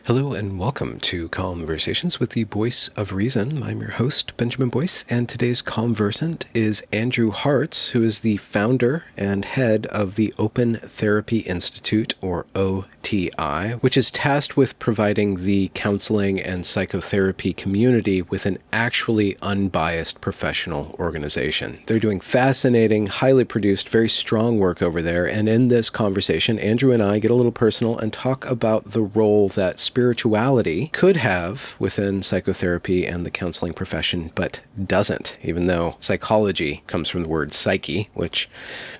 Hello and welcome to Conversations with the Voice of Reason. I'm your host, Benjamin Boyce, and today's conversant is Andrew Hartz, who is the founder and head of the Open Therapy Institute, or OTI, which is tasked with providing the counseling and psychotherapy community with an actually unbiased professional organization. They're doing fascinating, highly produced, very strong work over there, and in this conversation, Andrew and I get a little personal and talk about the role that spirituality could have within psychotherapy and the counseling profession, but doesn't, even though psychology comes from the word psyche, which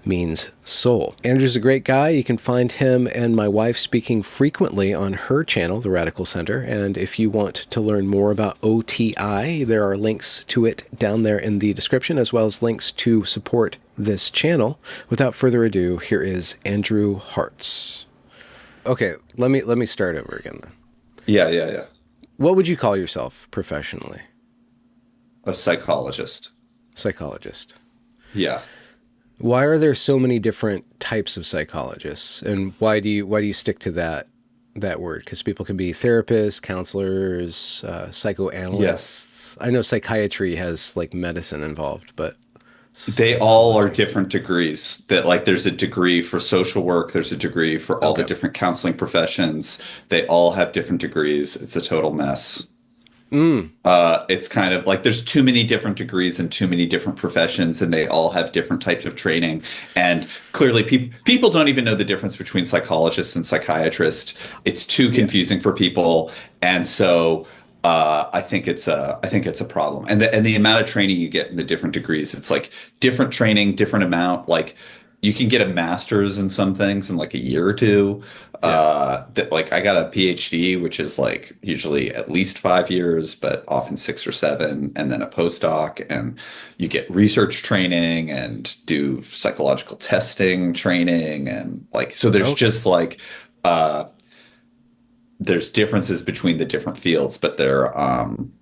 means soul. Andrew's a great guy. You can find him and my wife speaking frequently on her channel, The Radical Center. And if you want to learn more about OTI, there are links to it down there in the description, as well as links to support this channel. Without further ado, here is Andrew Hartz. Okay, let me start over again then. Yeah. What would you call yourself professionally? A psychologist. Psychologist. Yeah. Why are there so many different types of psychologists, and why do you stick to that word? Because people can be therapists, counselors, psychoanalysts. I know psychiatry has like medicine involved, but They all are psychology. different degrees. That like there's a degree for social work, there's a degree for all the Okay. different counseling professions. They all have different degrees. It's a total mess. Mm. It's kind of like there's too many different degrees and too many different professions, and they all have different types of training. And clearly, people don't even know the difference between psychologists and psychiatrists. It's too Yeah. confusing for people, and so I think it's a problem. And the amount of training you get in the different degrees, it's like different training, different amount. Like you can get a master's in some things in like a year or two. Yeah. That like I got a PhD, which is like usually at least 5 years, but often 6 or 7, and then a postdoc, and you get research training and do psychological testing training, and like so there's Okay. just like uh there's differences between the different fields, but um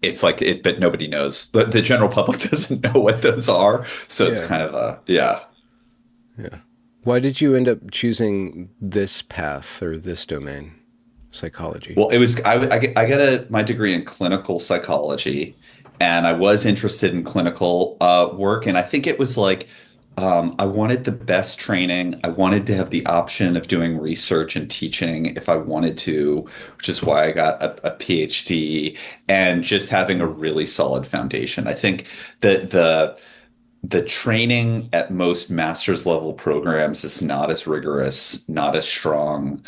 it's like it, but nobody knows. The general public doesn't know what those are. So it's Yeah. kind of a yeah. Yeah. Why did you end up choosing this path or this domain, psychology? Well, it was I got my degree in clinical psychology, and I was interested in clinical work, and I think it was like I wanted the best training. I wanted to have the option of doing research and teaching if I wanted to, which is why I got a PhD, and just having a really solid foundation. I think that the training at most master's level programs is not as rigorous, not as strong.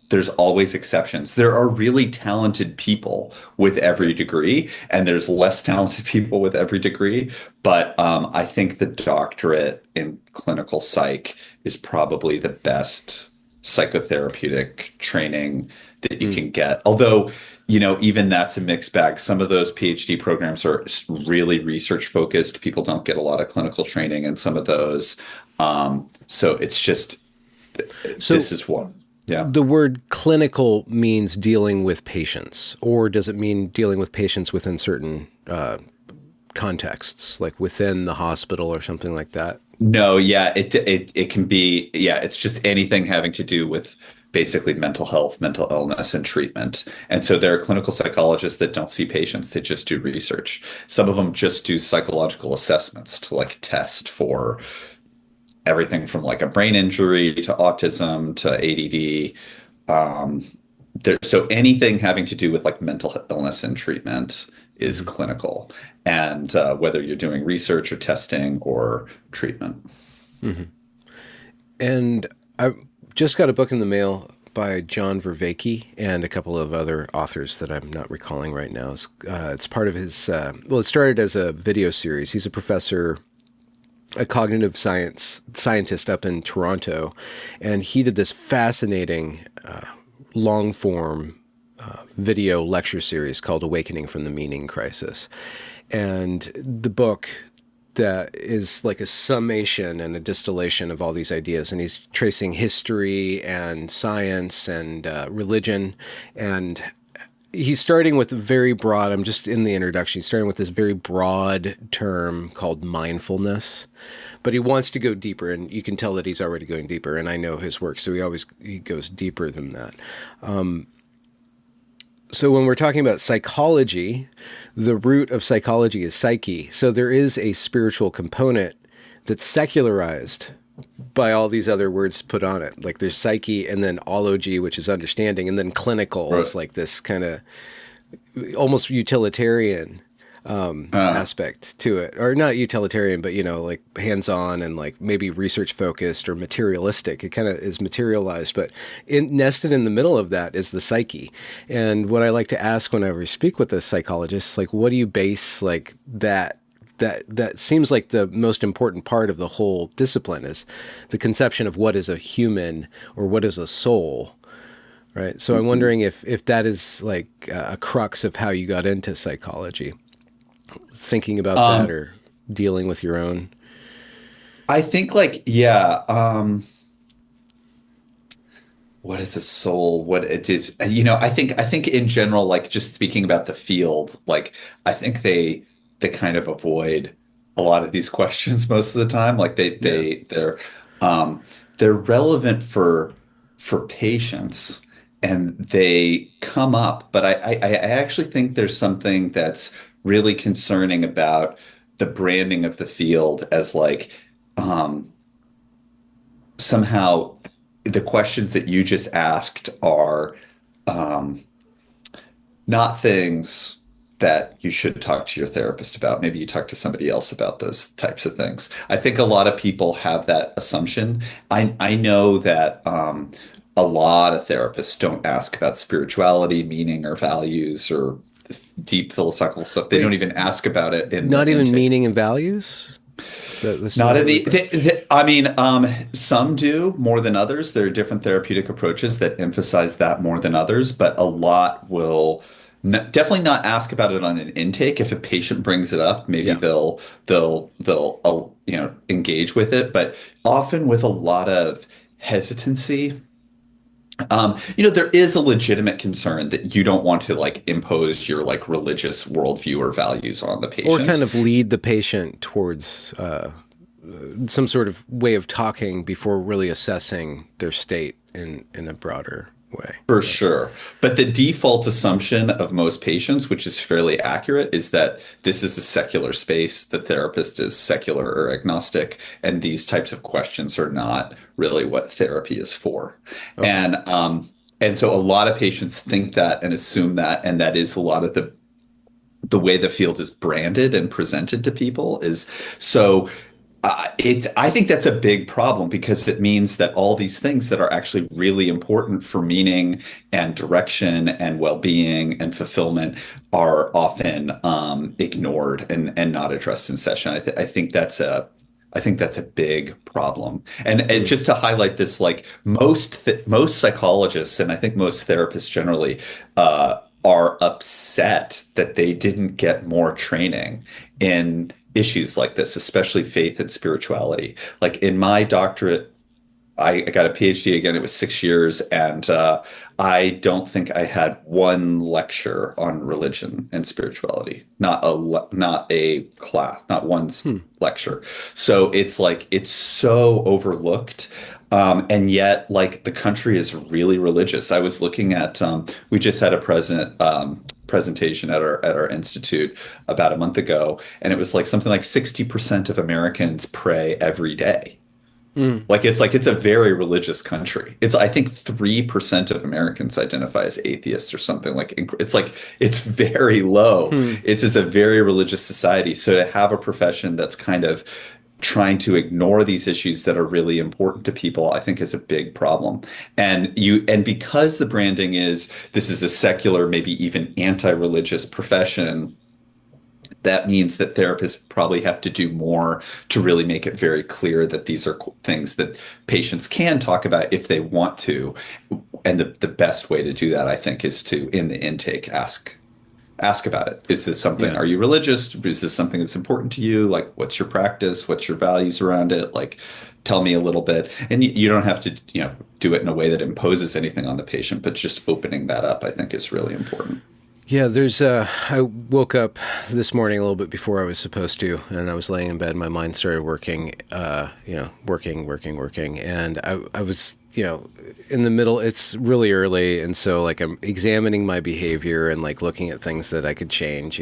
There's always exceptions. There are really talented people with every degree, and there's less talented people with every degree. But I think the doctorate in clinical psych is probably the best psychotherapeutic training that you Mm. can get. Although, even that's a mixed bag. Some of those PhD programs are really research focused. People don't get a lot of clinical training in some of those. So it's just, So this is one. Yeah. the word clinical means dealing with patients, or does it mean dealing with patients within certain contexts, like within the hospital or something like that? No, yeah, it can be, yeah, it's just anything having to do with basically mental health, mental illness, and treatment. And so there are clinical psychologists that don't see patients, they just do research. Some of them just do psychological assessments to like test for everything from like a brain injury to autism to ADD. Um, so anything having to do with like mental illness and treatment is Hmm. clinical, and whether you're doing research or testing or treatment. Hmm. And I just got a book in the mail by John Vervaeke and a couple of other authors that I'm not recalling right now. It's part of his, well, it started as a video series. He's a professor, a cognitive science scientist up in Toronto, and he did this fascinating long form video lecture series called Awakening from the Meaning Crisis. And the book that is like a summation and a distillation of all these ideas. And he's tracing history and science and religion. And he's starting with a very broad, I'm just in the introduction, he's starting with this very broad term called mindfulness. but he wants to go deeper, and you can tell that he's already going deeper. And I know his work, so he goes deeper than that. So when we're talking about psychology, the root of psychology is psyche. So there is a spiritual component that's secularized by all these other words put on it. Like there's psyche, and then ology, which is understanding, and then clinical is like this kind of almost utilitarian aspect to it, or not utilitarian, but like hands-on and like maybe research focused or materialistic. It kind of is materialized, but nested in the middle of that is the psyche. And what I like to ask whenever I speak with a psychologist, like, what do you base like that seems like the most important part of the whole discipline is the conception of what is a human or what is a soul. Right. So I'm wondering if that is like a crux of how you got into psychology, thinking about that or dealing with your own. I think like, yeah. What is a soul? What it is, I think in general, like just speaking about the field, like I think they kind of avoid a lot of these questions most of the time. Like um they're relevant for patients and they come up, but I actually think there's something that's really concerning about the branding of the field as like um somehow the questions that you just asked are um, not things that you should talk to your therapist about. Maybe you talk to somebody else about those types of things. I think a lot of people have that assumption. I know that a lot of therapists don't ask about spirituality, meaning, or values, or deep philosophical stuff. They don't even ask about it in Not the even intake. meaning and values. That's Not not in really. I mean, some do more than others. There are different therapeutic approaches that emphasize that more than others, but a lot will definitely not ask about it on an intake. If a patient brings it up, maybe Yeah. they'll engage with it, but often with a lot of hesitancy. There is a legitimate concern that you don't want to like impose your like religious worldview or values on the Or patient. kind of lead the patient towards some sort of way of talking before really assessing their state in a broader way. For Right. sure. But the default assumption of most patients, which is fairly accurate, is that this is a secular space. The therapist is secular or agnostic, and these types of questions are not really what therapy is for. Okay. And so a lot of patients think that and assume that, and that is a lot of the way the field is branded and presented to people is so I think that's a big problem because it means that all these things that are actually really important for meaning and direction and well-being and fulfillment are often ignored and not addressed in session. I think that's a big problem. And Hmm. just to highlight this, like most psychologists and I think most therapists generally are upset that they didn't get more training in issues like this, especially faith and spirituality. Like in my doctorate, I got a PhD again. It was 6 years, and I don't think I had one lecture on religion and spirituality. Not a class, not one Hmm. lecture. So it's like it's so overlooked. And yet, like the country is really religious. I was looking at we just had a presentation at our institute about a month ago, and it was like something like 60% of Americans pray every day. Hmm. Like it's a very religious country. It's I think 3% of Americans identify as atheists or something it's like it's very low. Hmm. It's just a very religious society. So to have a profession that's kind of trying to ignore these issues that are really important to people, I think is a big problem. And because the branding is this is a secular, maybe even anti-religious profession, that means that therapists probably have to do more to really make it very clear that these are things that patients can talk about if they want to. And the best way to do that, I think, is to, in the intake, ask about it. Is this something, Yeah. are you religious? Is this something that's important to you? Like, what's your practice? What's your values around it? Like, tell me a little bit. And you don't have to, do it in a way that imposes anything on the patient, but just opening that up, I think, is really important. Yeah, I woke up this morning a little bit before I was supposed to, and I was laying in bed. My mind started working, working. And I was, in the middle, it's really early. And so, like, I'm examining my behavior and, like, looking at things that I could change,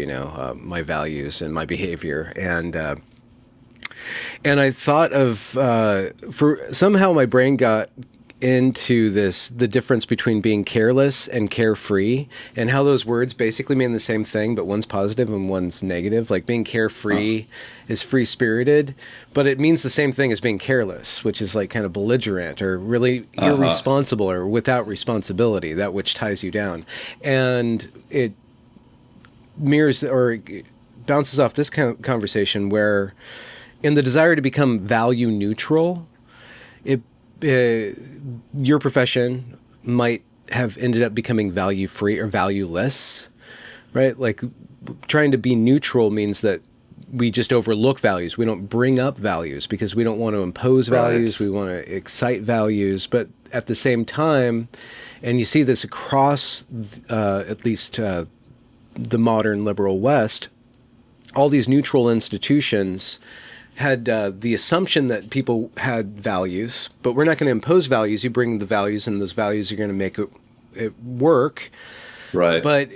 my values and my behavior. And I thought of, for somehow my brain got into the difference between being careless and carefree, and how those words basically mean the same thing, but one's positive and one's negative. Like being carefree is free spirited, but it means the same thing as being careless, which is like kind of belligerent or really irresponsible or without responsibility, that which ties you down. And it mirrors or bounces off this kind of conversation where in the desire to become value neutral, it your profession might have ended up becoming value free or valueless, right? Like trying to be neutral means that we just overlook values. We don't bring up values because we don't want to impose values. We want to excite values. But at the same time, and you see this across at least the modern liberal West, all these neutral institutions had the assumption that people had values, but we're not going to impose values. You bring the values, and those values are going to make it work. Right. But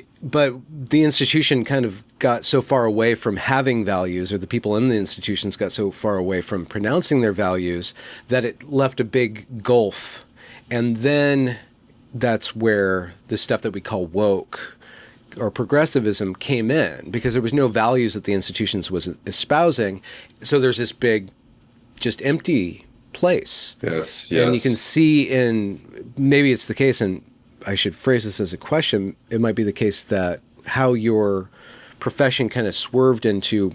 the institution kind of got so far away from having values, or the people in the institutions got so far away from pronouncing their values, that it left a big gulf. And then that's where the stuff that we call woke or progressivism came in, because there was no values that the institutions was espousing. So there's this big, just empty place. Yes. And you can see maybe it's the case, and I should phrase this as a question, it might be the case that how your profession kind of swerved into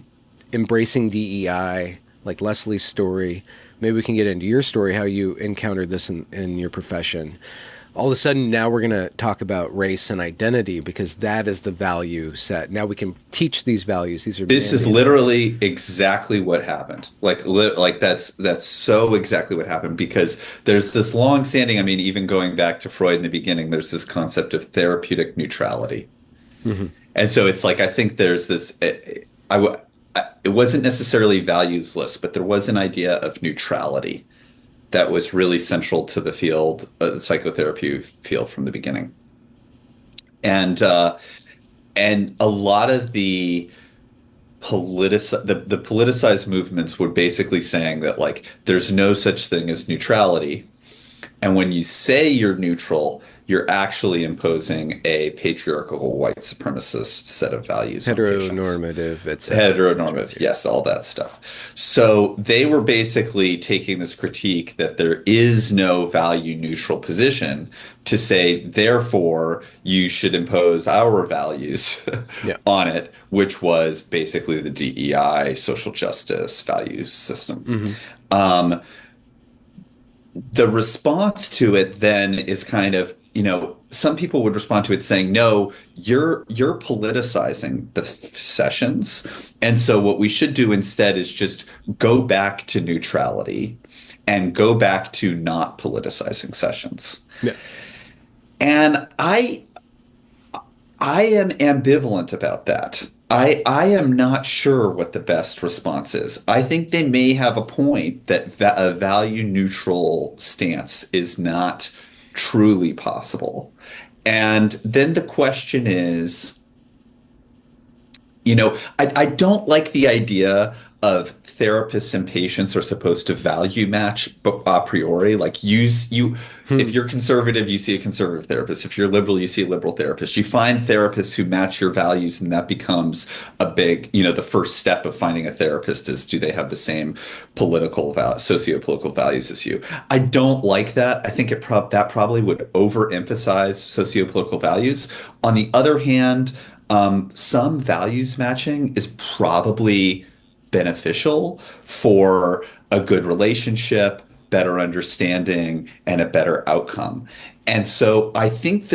embracing DEI, like Leslie's story. Maybe we can get into your story, how you encountered this in your profession. All of a sudden, now we're going to talk about race and identity, because that is the value set. Now we can teach these values. This is literally exactly what happened. Like that's so exactly what happened, because there's this long-standing, I mean, even going back to Freud in the beginning, there's this concept of therapeutic neutrality. Mm-hmm. And so it's like, I think there's this, it wasn't necessarily valuesless, but there was an idea of neutrality that was really central to the field, the psychotherapy field from the beginning. And a lot of the politicized movements were basically saying that, like, there's no such thing as neutrality. And when you say you're neutral, you're actually imposing a patriarchal white supremacist set of values. Heteronormative, Heteronormative, yes, all that stuff. So they were basically taking this critique that there is no value neutral position to say, therefore, you should impose our values on it, which was basically the DEI, social justice values system. Mm-hmm. The response to it then is kind of, some people would respond to it saying, no, you're politicizing the sessions. And so what we should do instead is just go back to neutrality and go back to not politicizing sessions. Yeah. And I am ambivalent about that. I am not sure what the best response is. I think they may have a point that a value neutral stance is not truly possible. And then the question is, I don't like the idea of therapists and patients are supposed to value match a priori. Like if you're conservative, you see a conservative therapist. If you're liberal, you see a liberal therapist. You find therapists who match your values, and that becomes a big, the first step of finding a therapist is, do they have the same socio-political values as you? I don't like that. I think that probably would overemphasize socio-political values. On the other hand, some values matching is probably beneficial for a good relationship, better understanding, and a better outcome. And so I think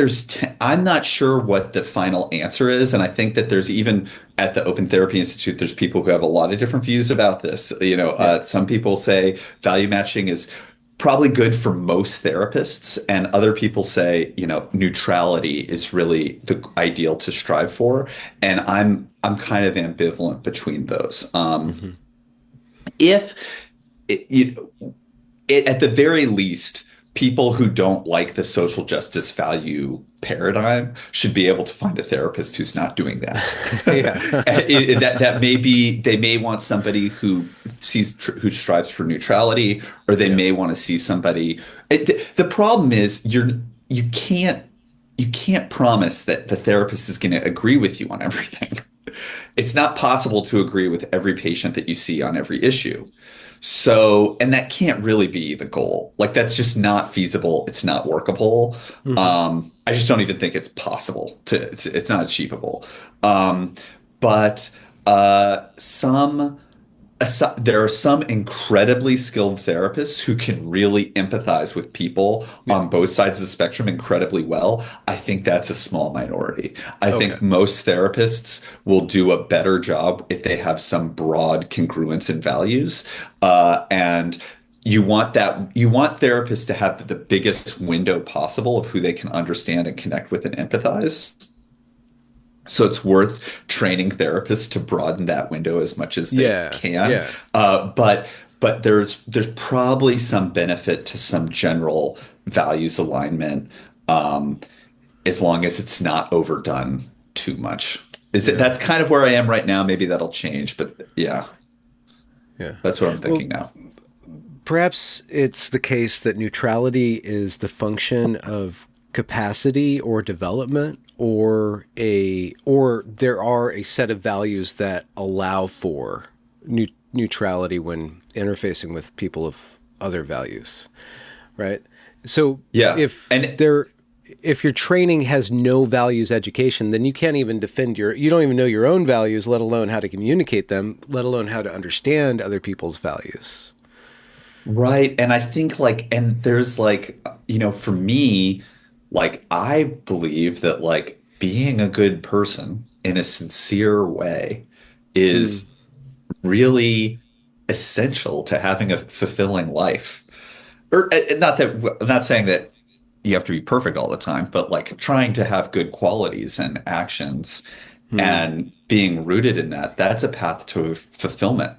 I'm not sure what the final answer is. And I think that there's even at the Open Therapy Institute, there's people who have a lot of different views about this. Some people say value matching is probably good for most therapists, and other people say, neutrality is really the ideal to strive for, and I'm kind of ambivalent between those. Hmm. If it, you, at the very least, people who don't like the social justice value paradigm should be able to find a therapist who's not doing that. Yeah. That may be, they may want somebody who strives for neutrality, or they Yeah. may want to see somebody. The problem is you can't you can't promise that the therapist is going to agree with you on everything. It's not possible to agree with every patient that you see on every issue. So, and that can't really be the goal. Like, that's just not feasible. It's not workable. Hmm. I just don't even think it's possible it's not achievable. Um, but some there are some incredibly skilled therapists who can really empathize with people Yeah. on both sides of the spectrum incredibly well. I think that's a small minority. I Okay. think most therapists will do a better job if they have some broad congruence in values. And you want therapists to have the biggest window possible of who they can understand and connect with and empathize. So it's worth training therapists to broaden that window as much as they Yeah. can. Yeah. But there's probably some benefit to some general values alignment, um, as long as it's not overdone too much. Yeah. That's kind of where I am right now. Maybe that'll change, but yeah, Yeah. that's what I'm Well, thinking now. perhaps it's the case that neutrality is the function of capacity or development, or there are a set of values that allow for neutrality when interfacing with people of other values, right? So Yeah. if And there if your training has no values education, then you can't even you don't even know your own values, let alone how to communicate them, let alone how to understand other people's values. right. And I think and there's for me, I believe that being a good person in a sincere way Hmm. is really essential to having a fulfilling life. Or not that I'm not saying that you have to be perfect all the time, but trying to have good qualities and actions Hmm. and being rooted in that, that's a path to fulfillment,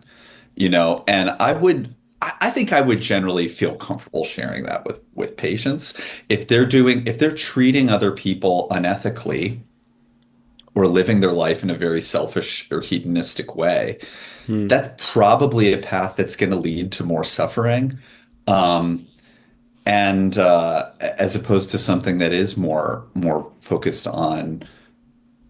and I think I would generally feel comfortable sharing that with patients if they're treating other people unethically or living their life in a very selfish or hedonistic way. Hmm. That's probably a path that's going to lead to more suffering. Um, and as opposed to something that is more focused on,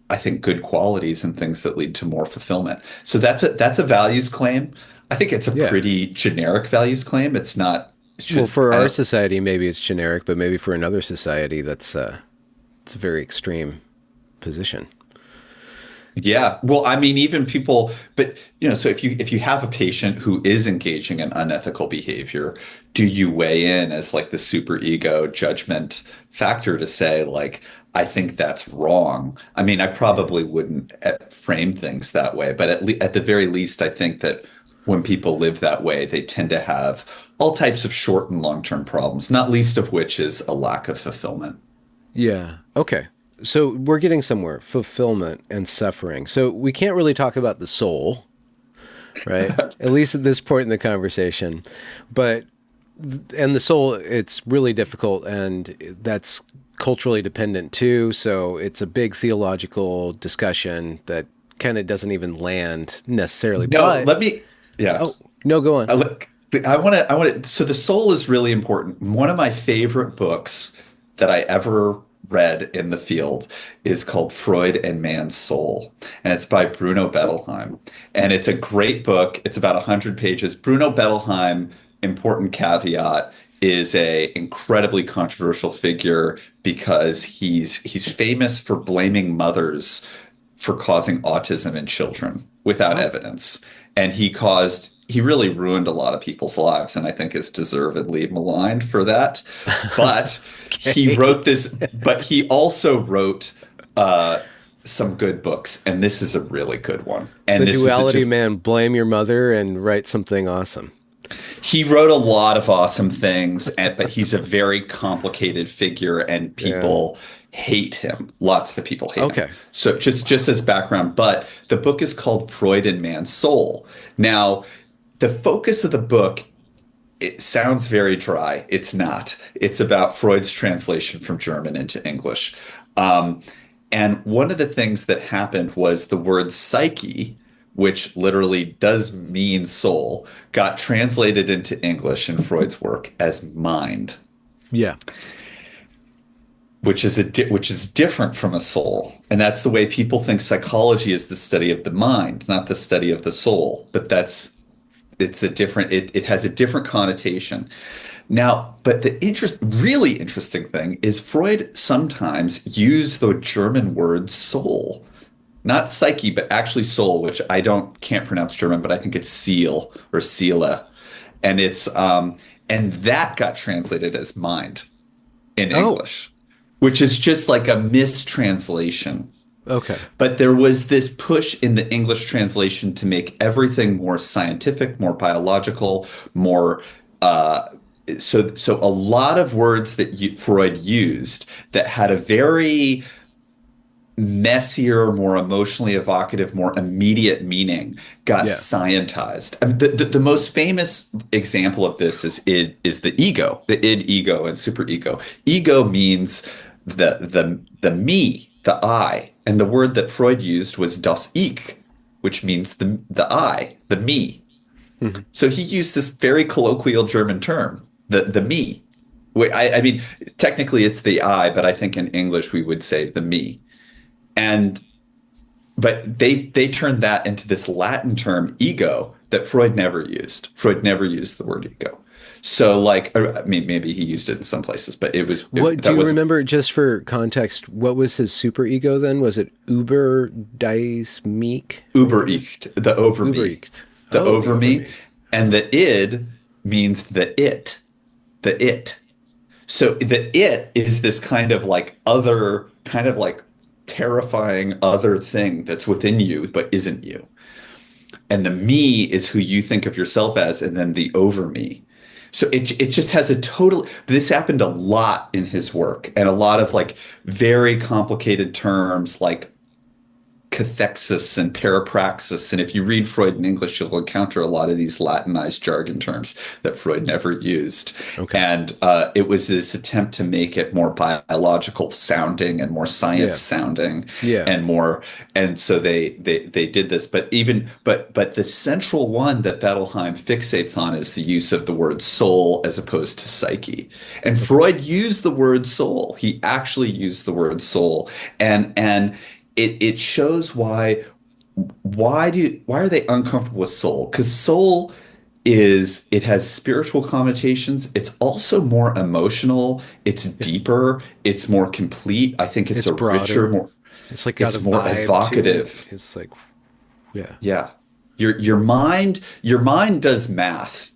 I think, good qualities and things that lead to more fulfillment. So that's a values claim. I think it's a Yeah. pretty generic values claim. It's not it Well, should for I our don't society, maybe it's generic, but maybe for another society, it's a very extreme position. Yeah. Well, I mean, even people, but so if you have a patient who is engaging in unethical behavior, do you weigh in as the super ego judgment factor to say I think that's wrong? I mean, I Yeah. probably wouldn't frame things that way, but at the very least, I think that when people live that way, they tend to have all types of short and long-term problems, not least of which is a lack of fulfillment. Yeah. Okay. So we're getting somewhere. Fulfillment and suffering. So we can't really talk about the soul, right? At least at this point in the conversation. But and the soul, it's really difficult, and that's culturally dependent too. So it's a big theological discussion that kind of doesn't even land necessarily. No, But yeah. oh no, go on. I look, so the soul is really important. One of my favorite books that I ever read in the field is called Freud and Man's Soul, and it's by Bruno Bettelheim. And it's a great book. It's about 100 pages. Bruno Bettelheim, important caveat, is a incredibly controversial figure because he's famous for blaming mothers for causing autism in children without Oh, evidence. And he really ruined a lot of people's lives, and I think is deservedly maligned for that. But okay. he also wrote uh, some good books, and this is a really good one. The And this is duality just man, blame your mother and write something awesome. He wrote a lot of awesome things, but he's a very complicated figure, and Yeah. people hate him. Lots of people hate him. Okay. So just as background, but the book is called Freud and Man's Soul. Now, the focus of the book, it sounds very dry. It's not. It's about Freud's translation from German into English. Um, and one of the things that happened was the word psyche, which literally does mean soul, got translated into English in Freud's work as mind, Yeah. which is different from a soul. And that's the way people think psychology is the study of the mind, not the study of the soul. But it's a different, it has a different connotation. Now, but really interesting thing is Freud sometimes used the German word soul, not psyche, but actually soul, which can't pronounce German, but I think it's seal or seele. And and that got translated as mind in Oh, English, which is just like a mistranslation. okay. But there was this push in the English translation to make everything more scientific, more biological, more so a lot of words that Freud used that had a very messier, more emotionally evocative, more immediate meaning got Yeah. scientized. I mean, the most famous example of this is the ego, the id, ego, and superego. Ego means the me, the I, and the word that Freud used was das Ich, which means the I, the me. Mhm. So he used this very colloquial German term, the me. I mean, technically it's the I, but I think in English we would say the me. And but they turned that into this Latin term ego that Freud never used. Freud never used the word ego. So like, I mean, maybe he used it in some places, but What do that you was remember, just for context, what was his super ego then? Was it Uber Dice Meek or whatever? Übericht, the over me, Uberecht. the Oh, the over over me, me. and the id means the it. So the it is this kind of like other, kind of like terrifying other thing that's within you but isn't you. And the me is who you think of yourself as, and then the over me. So it just has a total. This happened a lot in his work, and a lot of like very complicated terms like cathexis and parapraxis. And if you read Freud in English, you'll encounter a lot of these Latinized jargon terms that Freud never used. Okay. And it was this attempt to make it more biological sounding and more science Yeah. sounding Yeah. and more. And so they did this. But the central one that Bettelheim fixates on is the use of the word soul as opposed to psyche. And Okay. Freud used the word soul. He actually used the word soul. And it shows why are they uncomfortable with soul? Because soul it has spiritual connotations. It's also more emotional. It's Yeah. deeper. It's more complete. I think it's It's a richer, broader. more It's like got a it's more vibe to it. evocative. It's like, yeah. Yeah. Your mind does math,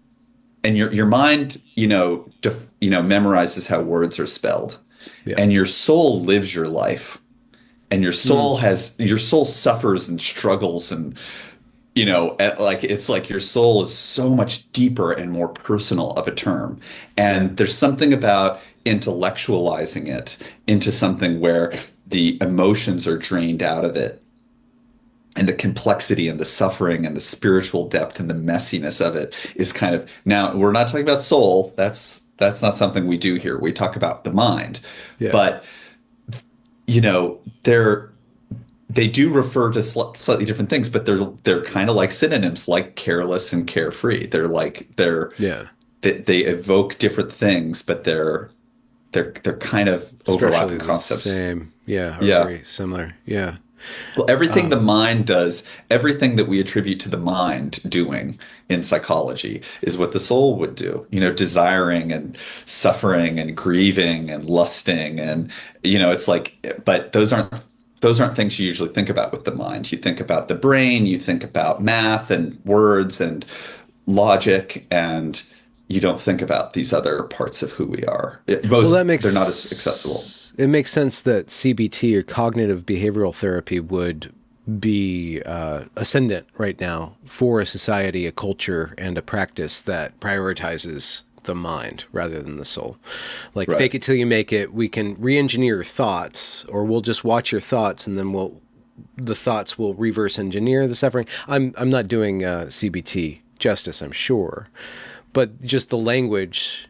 and your mind, memorizes how words are spelled, Yeah. and your soul lives your life. And Mm. your soul suffers and struggles, and like it's like your soul is so much deeper and more personal of a term. Yeah. And there's something about intellectualizing it into something where the emotions are drained out of it, and the complexity and the suffering and the spiritual depth and the messiness of it is kind of. Now, we're not talking about soul. That's not something we do here. We talk about the mind. Yeah. But they do refer to slightly different things, but they're kind of like synonyms, like careless and carefree. Yeah. They evoke different things, but they're kind of Structurally overlapping the concepts. same. Yeah. Or Yeah. very similar. Yeah. Well, everything the Um, mind does, everything that we attribute to the mind doing in psychology is what the soul would do. Desiring and suffering and grieving and lusting, and it's like, but those aren't things you usually think about with the mind. You think about the brain, you think about math and words and logic, and you don't think about these other parts of who we are. well, that They're not as accessible. makes sense that CBT, or cognitive behavioral therapy, would be ascendant right now for a society, a culture, and a practice that prioritizes the mind rather than the soul. Like Right. fake it till you make it. We can re-engineer thoughts, or we'll just watch your thoughts, and then the thoughts will reverse engineer the suffering. I'm not doing CBT justice, I'm sure, but just the language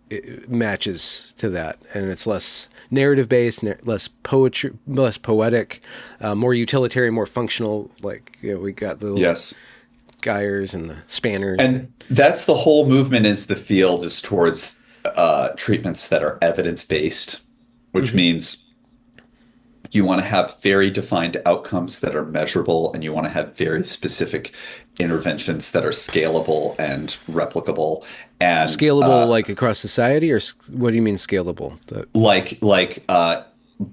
it matches to that, and it's less narrative based, less poetry, less poetic, more utilitarian, more functional. Like, you know, we got the little Yes. gyres and the spanners. And that's the whole movement is the field is towards treatments that are evidence-based, which Mm-hmm. means you want to have very defined outcomes that are measurable, and you want to have very specific interventions that are scalable and replicable. And Scalable, like across society, or what do you mean scalable?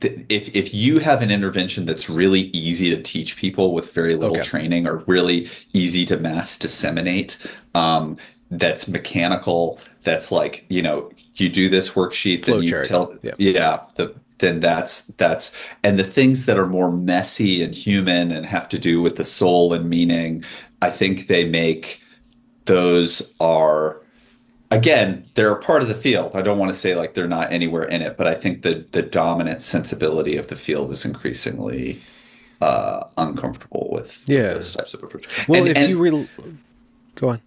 if you have an intervention that's really easy to teach people with very little Okay, training, or really easy to mass disseminate, that's mechanical, that's like, you do this worksheet, then flow you chart. tell, Yeah, yeah, then that's, and the things that are more messy and human and have to do with the soul and meaning, I think those are, again, they're a part of the field. I don't want to say like they're not anywhere in it, but I think the dominant sensibility of the field is increasingly uncomfortable with yeah. those types of approach. Well, And if you and go on.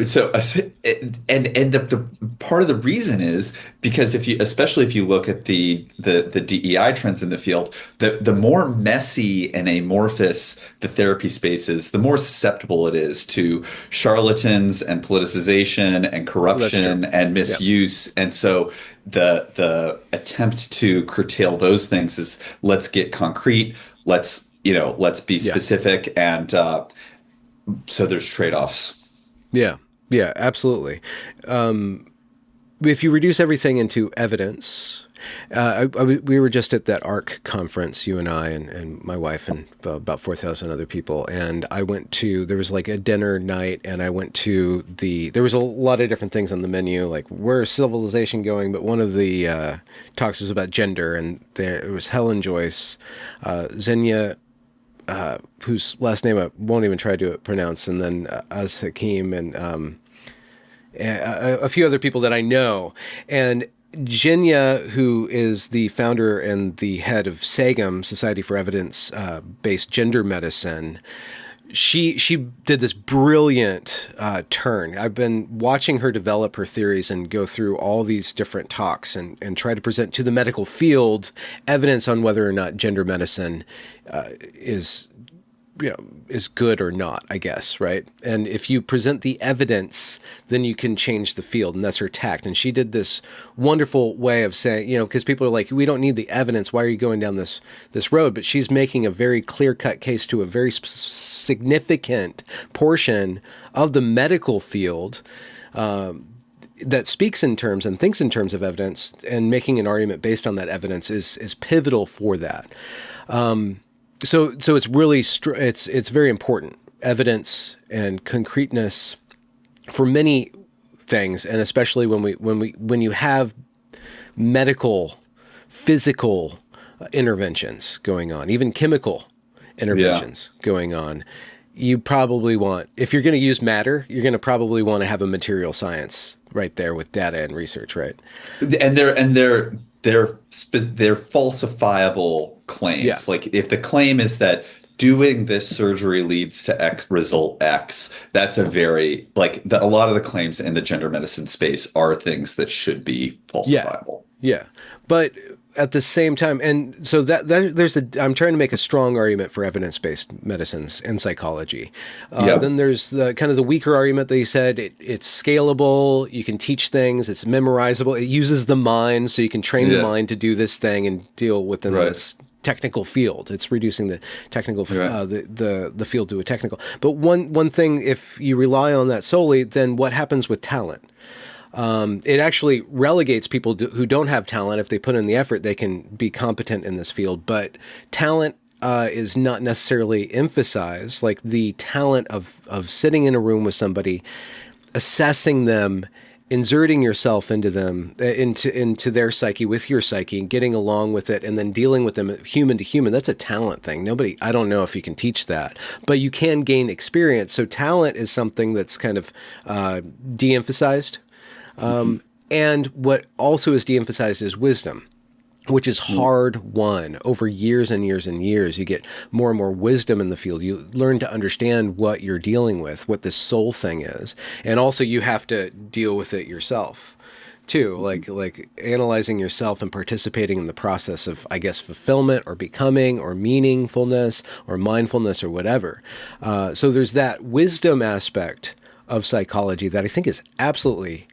so the part of the reason is because especially if you look at the DEI trends in the field, the more messy and amorphous the therapy space is, the more susceptible it is to charlatans and politicization and That's true. corruption and Yeah, misuse. And so the attempt to curtail those things is, let's get concrete, let's be yeah. specific, and so there's trade-offs. Yeah, yeah, absolutely. If you reduce everything into evidence, we were just at that ARC conference, you and I and my wife and about 4,000 other people. And there was like a dinner night, and I went to there was a lot of different things on the menu, like where's civilization going? But one of the talks was about gender, and it was Helen Joyce, Xenia, whose last name I won't even try to pronounce, and then Az Hakim, and a few other people that I know. And Jinya, who is the founder and the head of SAGM, Society for Evidence-Based Gender Medicine, she did this brilliant turn. I've been watching her develop her theories and go through all these different talks and try to present to the medical field evidence on whether or not gender medicine is good or not, I guess, right? And if you present the evidence, then you can change the field, and that's her tact. And she did this wonderful way of saying, because people are like, we don't need the evidence. Why are you going down this road? But she's making a very clear-cut case to a very significant portion of the medical field that speaks in terms and thinks in terms of evidence, and making an argument based on that evidence is pivotal for that. So it's really it's very important, evidence and concreteness for many things, and especially when you have medical, physical interventions going on, even chemical interventions going on. You probably want, if you're going to use matter, you're going to probably want to have a material science right there with data and research, right? And they're falsifiable Yeah. claims. Like, if the claim is that doing this surgery leads to X result X, that's a lot of the claims in the gender medicine space are things that should be Yeah. falsifiable. Yeah. But at the same time, and so I'm trying to make a strong argument for evidence-based medicines and psychology. Yeah. Then there's the kind of the weaker argument that you said, it's scalable, you can teach things, it's memorizable, it uses the mind, so you can train the mind to do this thing and deal within this technical field. It's reducing the technical, the field to a technical. But one thing, if you rely on that solely, then what happens with talent? It actually relegates people who don't have talent. If they put in the effort, they can be competent in this field. But talent is not necessarily emphasized, like the talent of sitting in a room with somebody, assessing them, inserting yourself into them, into their psyche with your psyche, and getting along with it, and then dealing with them human to human. That's a talent thing. Nobody, I don't know if you can teach that, but you can gain experience. So talent is something that's kind of de-emphasized. And what also is de-emphasized is wisdom, which is hard won over years and years and years. You get more and more wisdom in the field. You learn to understand what you're dealing with, what this soul thing is. And also you have to deal with it yourself too, like analyzing yourself and participating in the process of, I guess, fulfillment or becoming or meaningfulness or mindfulness or whatever. So there's that wisdom aspect of psychology that I think is absolutely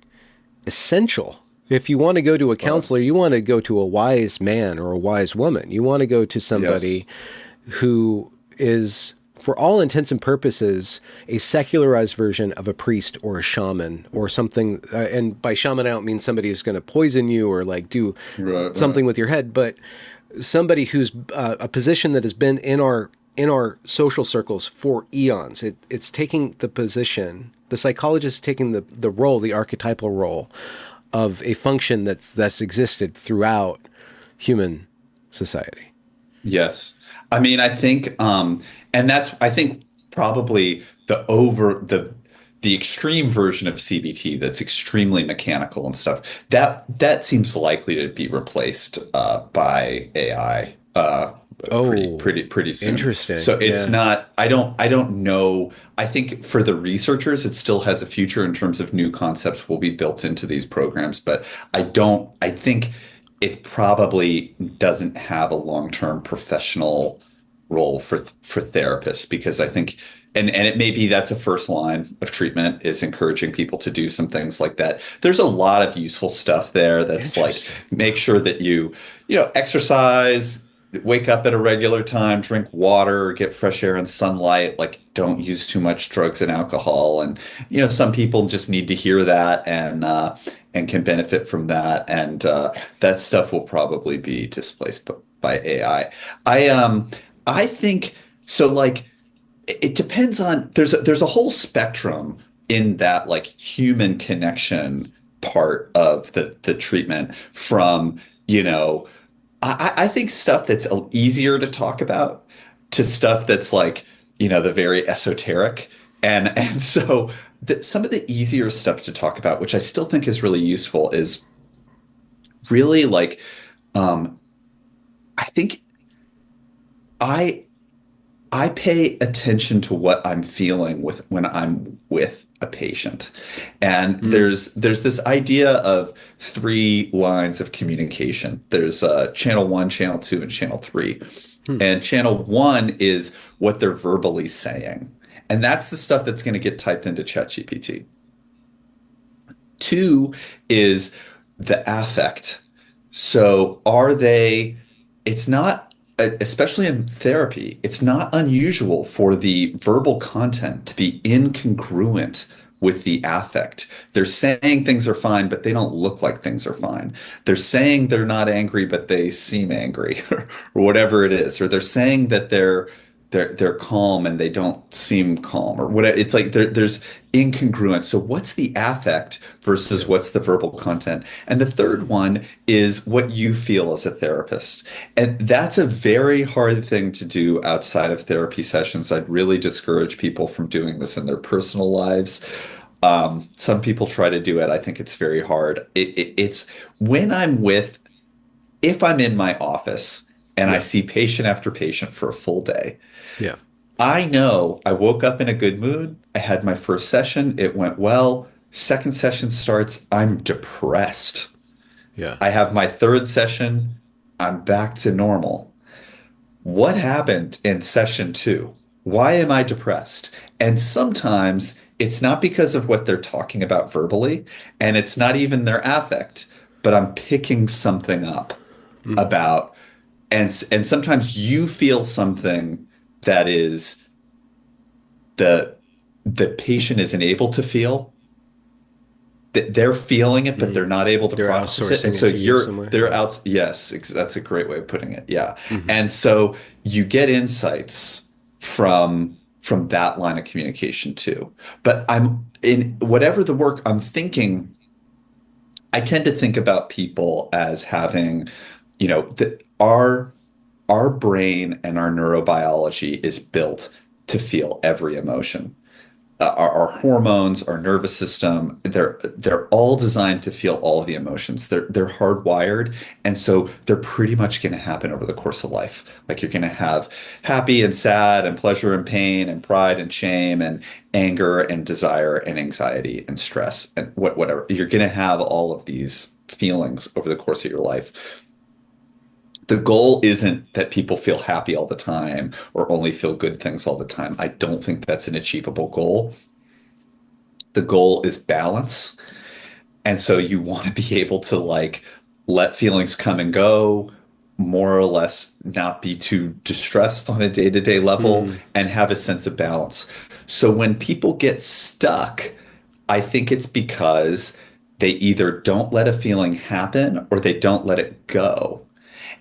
essential. If you want to go to a counselor, you want to go to a wise man or a wise woman. You want to go to somebody who is, for all intents and purposes, a secularized version of a priest or a shaman or something. And by shaman, I don't mean somebody who's going to poison you or like do something with your head, but somebody who's a position that has been in our social circles for eons. It's taking the position, the psychologist taking the role, the archetypal role of a function that's existed throughout human society. Yes. I mean, I think, and that's, I think probably the extreme version of CBT that's extremely mechanical and stuff, that seems likely to be replaced by AI pretty soon. Interesting. So it's not, I don't know. I think for the researchers, it still has a future in terms of new concepts will be built into these programs, but I think it probably doesn't have a long-term professional role for therapists, because I think, and it may be that's a first line of treatment, is encouraging people to do some things like that. There's a lot of useful stuff there that's like, make sure that you exercise, wake up at a regular time, drink water, get fresh air and sunlight, like don't use too much drugs and alcohol. And, some people just need to hear that and can benefit from that. And that stuff will probably be displaced by AI. I think so, like, it depends on, there's a whole spectrum in that like human connection part of the treatment from, I think stuff that's easier to talk about to stuff that's like, the very esoteric. And so some of the easier stuff to talk about, which I still think is really useful, is really like, I think I pay attention to what I'm feeling when I'm with a patient. And there's this idea of 3 lines of communication. There's channel 1, channel 2, and channel 3. And channel 1 is what they're verbally saying. And that's the stuff that's going to get typed into ChatGPT. 2 is the affect. So it's not, especially in therapy, it's not unusual for the verbal content to be incongruent with the affect. They're saying things are fine, but they don't look like things are fine. They're saying they're not angry, but they seem angry, or whatever it is. Or they're saying that they're calm and they don't seem calm, or whatever. It's like there's incongruence. So what's the affect versus what's the verbal content? And the third one is what you feel as a therapist. And that's a very hard thing to do outside of therapy sessions. I'd really discourage people from doing this in their personal lives. Some people try to do it. I think it's very hard. It's when if I'm in my office and I see patient after patient for a full day. Yeah. I know I woke up in a good mood. I had my first session. It went well. Second session starts. I'm depressed. Yeah. I have my third session. I'm back to normal. What happened in session 2? Why am I depressed? And sometimes it's not because of what they're talking about verbally, and it's not even their affect, but I'm picking something up about, and sometimes you feel something that is the patient isn't able to feel. They're feeling it, but they're not able to process it. And so they're out. Yes, that's a great way of putting it. Yeah. And so you get insights from that line of communication too. But I'm in whatever the work I'm thinking I tend to think about people as having, our brain and our neurobiology is built to feel every emotion. Our hormones, our nervous system, they're all designed to feel all of the emotions. They're hardwired, and so they're pretty much going to happen over the course of life. Like you're going to have happy and sad and pleasure and pain and pride and shame and anger and desire and anxiety and stress and whatever. You're going to have all of these feelings over the course of your life. The goal isn't that people feel happy all the time or only feel good things all the time. I don't think that's an achievable goal. The goal is balance. And so you want to be able to like let feelings come and go, more or less not be too distressed on a day-to-day level Hmm. and have a sense of balance. So when people get stuck, I think it's because they either don't let a feeling happen or they don't let it go.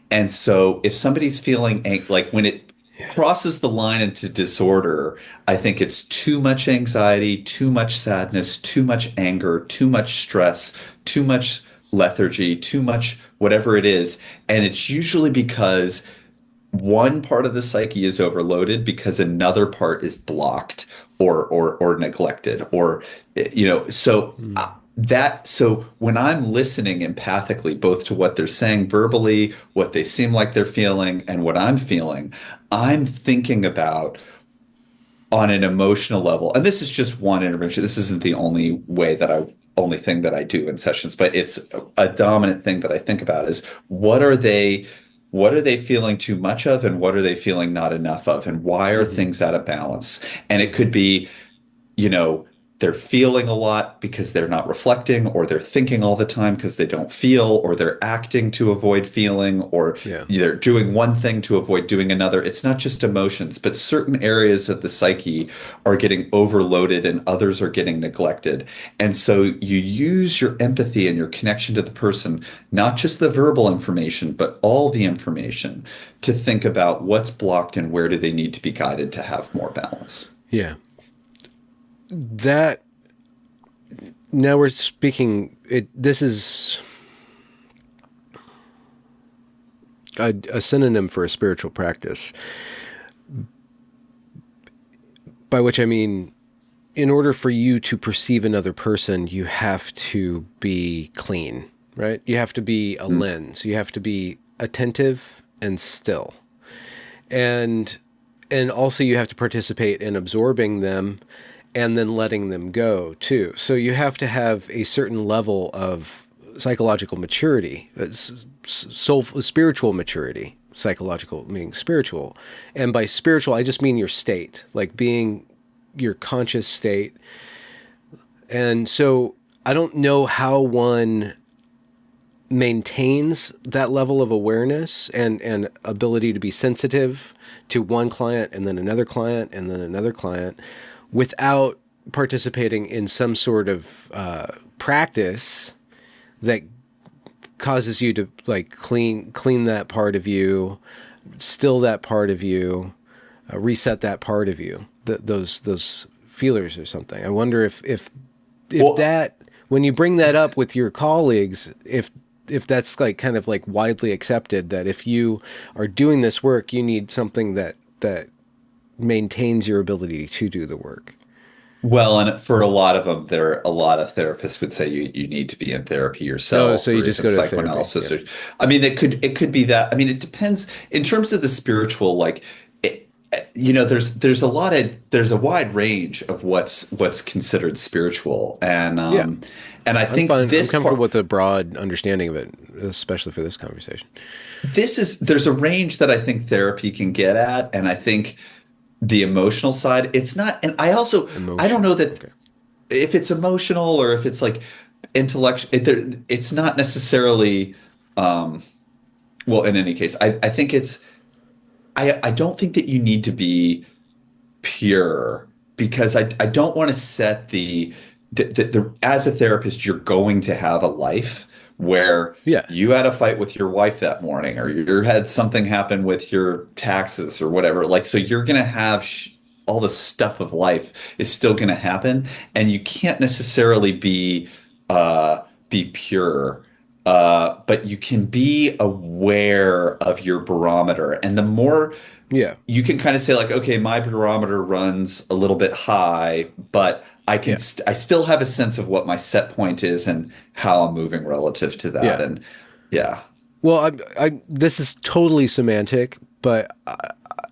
And so if somebody's feeling like when it Yeah. crosses the line into disorder, I think it's too much anxiety, too much sadness, too much anger, too much stress, too much lethargy, too much whatever it is. And it's usually because one part of the psyche is overloaded because another part is blocked or neglected or so Hmm. so when I'm listening empathically both to what they're saying verbally, what they seem like they're feeling and what I'm feeling, I'm thinking about on an emotional level, and this is just one intervention. This isn't the only thing that I do in sessions, but it's a dominant thing that I think about is what are they feeling too much of and what are they feeling not enough of and why are Hmm. things out of balance? And it could be, you know, they're feeling a lot because they're not reflecting, or they're thinking all the time because they don't feel, or they're acting to avoid feeling, or Yeah. they're doing one thing to avoid doing another. It's not just emotions, but certain areas of the psyche are getting overloaded and others are getting neglected. And so you use your empathy and your connection to the person, not just the verbal information, but all the information to think about what's blocked and where do they need to be guided to have more balance. Yeah. That now we're speaking. This is a synonym for a spiritual practice, by which I mean, in order for you to perceive another person, you have to be clean, right? You have to be a Mm. lens. You have to be attentive and still. And also you have to participate in absorbing them and then letting them go too. So you have to have a certain level of psychological maturity, spiritual maturity. Psychological meaning spiritual, and by spiritual I just mean your state, like being your conscious state. And so I don't know how one maintains that level of awareness and ability to be sensitive to one client and then another client and then another client without participating in some sort of practice that causes you to like clean that part of you, still that part of you, reset that part of you, those feelers or something. I wonder if Well, that, when you bring that up with your colleagues, if that's like kind of like widely accepted that if you are doing this work, you need something that maintains your ability to do the work. Well, and for a lot of them, a lot of therapists would say you need to be in therapy Oh, so yourself, you or just even go to therapy. psychoanalysis. Yeah. Or, I mean, it could be that. I mean, it depends in terms of the spiritual. Like, there's a wide range of what's considered spiritual, Yeah. and I I'm think fine. I'm this comfortable part. with a broad understanding of it, especially for this conversation. There's a range that I think therapy can get at, and I think the emotional side, it's not. And I don't know Emotional. that Okay. if it's emotional or if it's like intellectual, it's not necessarily, um, well, in any case, I think I don't think that you need to be pure because I don't want to set as a therapist, you're going to have a life where Yeah. you had a fight with your wife that morning or you had something happen with your taxes or whatever. Like, so you're going to have all the stuff of life is still going to happen. And you can't necessarily be be pure, but you can be aware of your barometer. And the more Yeah. you can kind of say like, okay, my barometer runs a little bit high, but Yeah. I still have a sense of what my set point is and how I'm moving relative to that. Yeah. And yeah, Well, this is totally semantic, but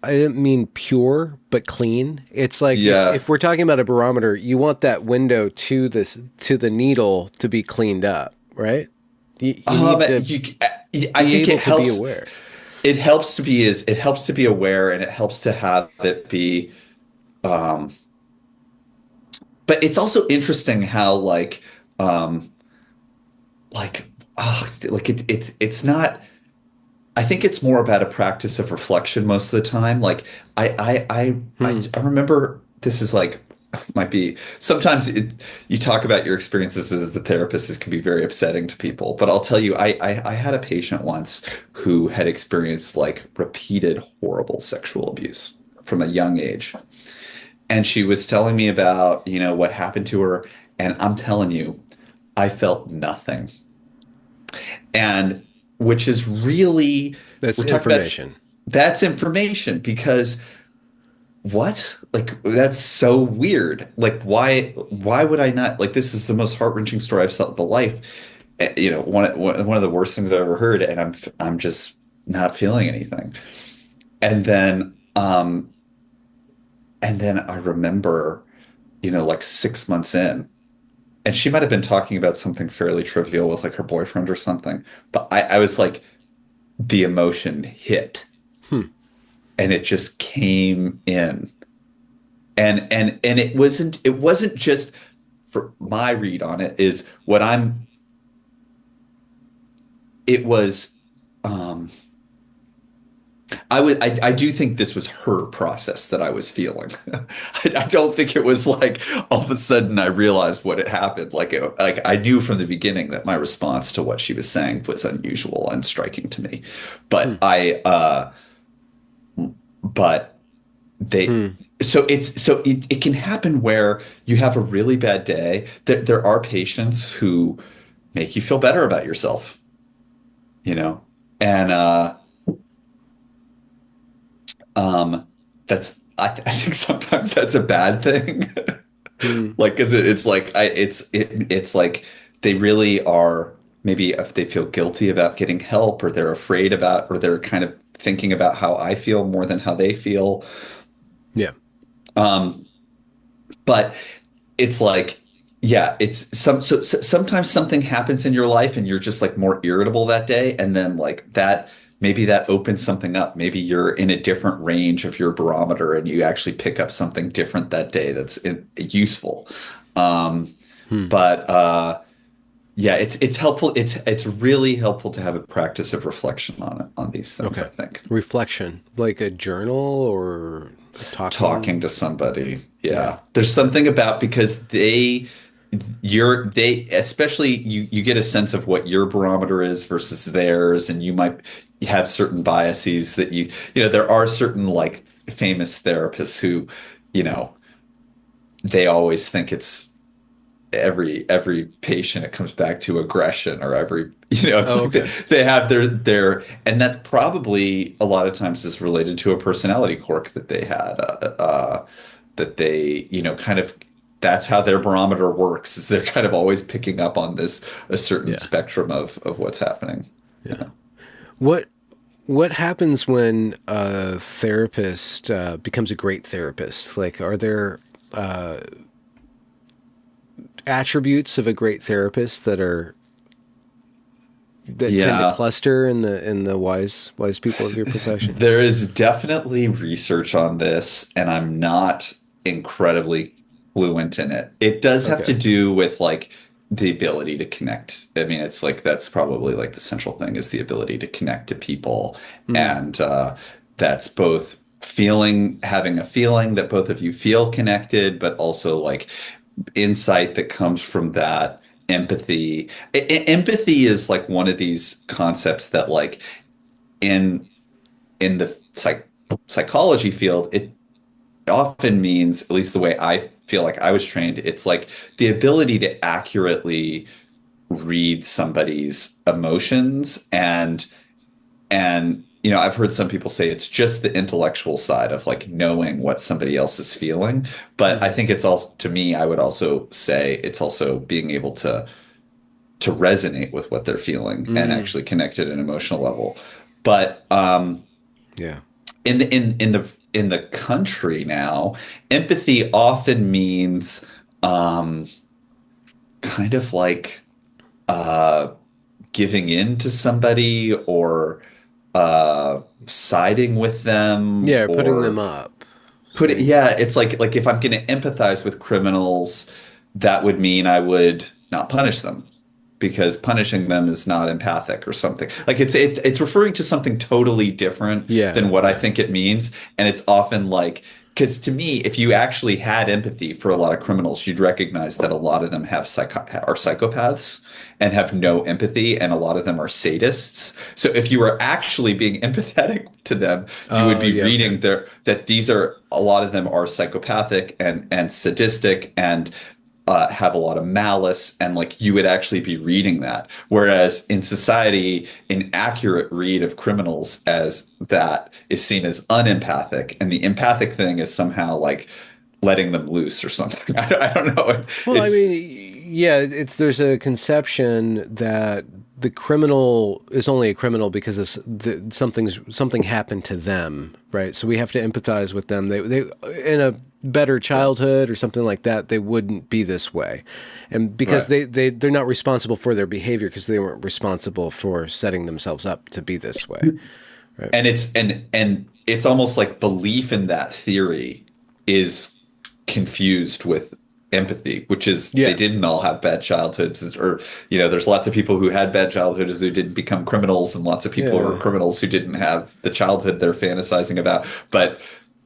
I didn't mean pure, but clean. It's like yeah. if we're talking about a barometer, you want that window to the needle to be cleaned up, right? You need to You, I be think able to be aware. it helps to be aware and it helps to have it be, um, but it's also interesting how um, it's not. I think it's more about a practice of reflection most of the time. Like Hmm. I remember this is like might be sometimes you talk about your experiences as a therapist, it can be very upsetting to people. But I'll tell you, I had a patient once who had experienced like repeated horrible sexual abuse from a young age. And she was telling me about, what happened to her. And I'm telling you, I felt nothing. And which is really, That's we're talking about information. that's information because what? Like that's so weird. Like why would I not like this is the most heart-wrenching story I've felt in my life. One of the worst things I've ever heard and I'm just not feeling anything. And then I remember, like 6 months in, and she might have been talking about something fairly trivial with like her boyfriend or something, but I was like the emotion hit Hmm. and it just came in. And it wasn't just for my read on it is what I'm it was um I do think this was her process that I was feeling. I don't think it was like all of a sudden I realized what had happened. Like I knew from the beginning that my response to what she was saying was unusual and striking to me. Hmm. But but they Hmm. it can happen where you have a really bad day. There are patients who make you feel better about yourself, you know, and um, I think sometimes that's a bad thing. Hmm. Like, cause it's like it's like they really are maybe if they feel guilty about getting help or they're afraid about or they're kind of thinking about how I feel more than how they feel. Yeah. Um, but it's like, yeah, sometimes something happens in your life and you're just like more irritable that day, and then like that maybe that opens something up. Maybe you're in a different range of your barometer and you actually pick up something different that day that's useful. Um, Hmm. but yeah, it's helpful. It's really helpful to have a practice of reflection on these things, Okay. I think. Reflection, like a journal or Talking talking. to somebody. Yeah. Yeah. There's something about because they especially you get a sense of what your barometer is versus theirs, and you might have certain biases that there are certain like famous therapists who, you know, they always think it's every patient it comes back to aggression or it's Oh, like okay. they have their and that probably a lot of times is related to a personality quirk that they had that they kind of that's how their barometer works is they're kind of always picking up on this a certain Yeah. spectrum of what's happening. Yeah. What what happens when a therapist becomes a great therapist? Like, are there attributes of a great therapist that tend to Yeah, cluster in the wise people of your profession? there is definitely research on this, and I'm not incredibly fluent in it. It does have to Okay. do with like the ability to connect. I mean, it's like that's probably like the central thing is the ability to connect to people. Mm. And that's both having a feeling that both of you feel connected, but also like insight that comes from that empathy. Empathy is like one of these concepts that like in the psychology field, it often means, at least the way I feel like I was trained, it's like the ability to accurately read somebody's emotions. And I've heard some people say it's just the intellectual side of like knowing what somebody else is feeling. But I Hmm. think it's also, to me, I would also say it's also being able to resonate with what they're feeling and Mm, actually connect at an emotional level. But yeah. in the country now, empathy often means um, kind of like uh, giving in to somebody or siding with them Yeah, putting them or up. put it, Saying, yeah, it's like if I'm going to empathize with criminals, that would mean I would not punish them because punishing them is not empathic or something. Like it's referring to something totally different yeah, than what I yeah. think it means. And it's often like, because to me, if you actually had empathy for a lot of criminals, you'd recognize that a lot of them are psychopaths and have no empathy, and a lot of them are sadists. So if you were actually being empathetic to them, you would Oh, be yeah, okay. reading that these are a lot of them are psychopathic and sadistic and have a lot of malice, and like you would actually be reading that. Whereas in society, an accurate read of criminals as that is seen as unempathic, and the empathic thing is somehow like letting them loose or something. I don't know. Well, I It's mean, yeah, it's there's a conception that the criminal is only a criminal because of something happened to them, right? So we have to empathize with them. They in a better childhood or something like that, they wouldn't be this way, and because right. they're not responsible for their behavior because they weren't responsible for setting themselves up to be this way, right? And it's almost like belief in that theory is confused with empathy, which is they Yeah, didn't all have bad childhoods, or there's lots of people who had bad childhoods who didn't become criminals, and lots of people who are yeah. criminals who didn't have the childhood they're fantasizing about. But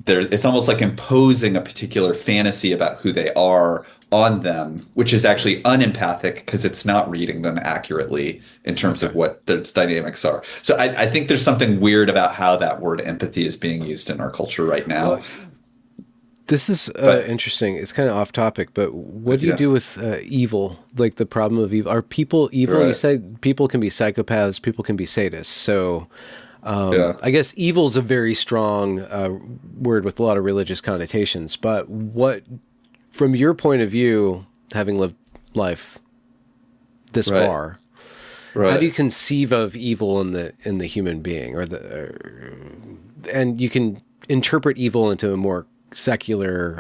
it's almost like imposing a particular fantasy about who they are on them, which is actually unempathic because it's not reading them accurately in terms Okay. of what their dynamics are. So I think there's something weird about how that word empathy is being used in our culture right Well, now. this is But interesting. It's kind of off topic, but what do you yeah, do with evil? Like the problem of evil. Are people evil? You right. say people can be psychopaths, people can be sadists. So Yeah. I guess evil is a very strong word with a lot of religious connotations. But what, from your point of view, having lived life this Right. far, how do Right. you conceive of evil in the human being, and you can interpret evil into a more secular,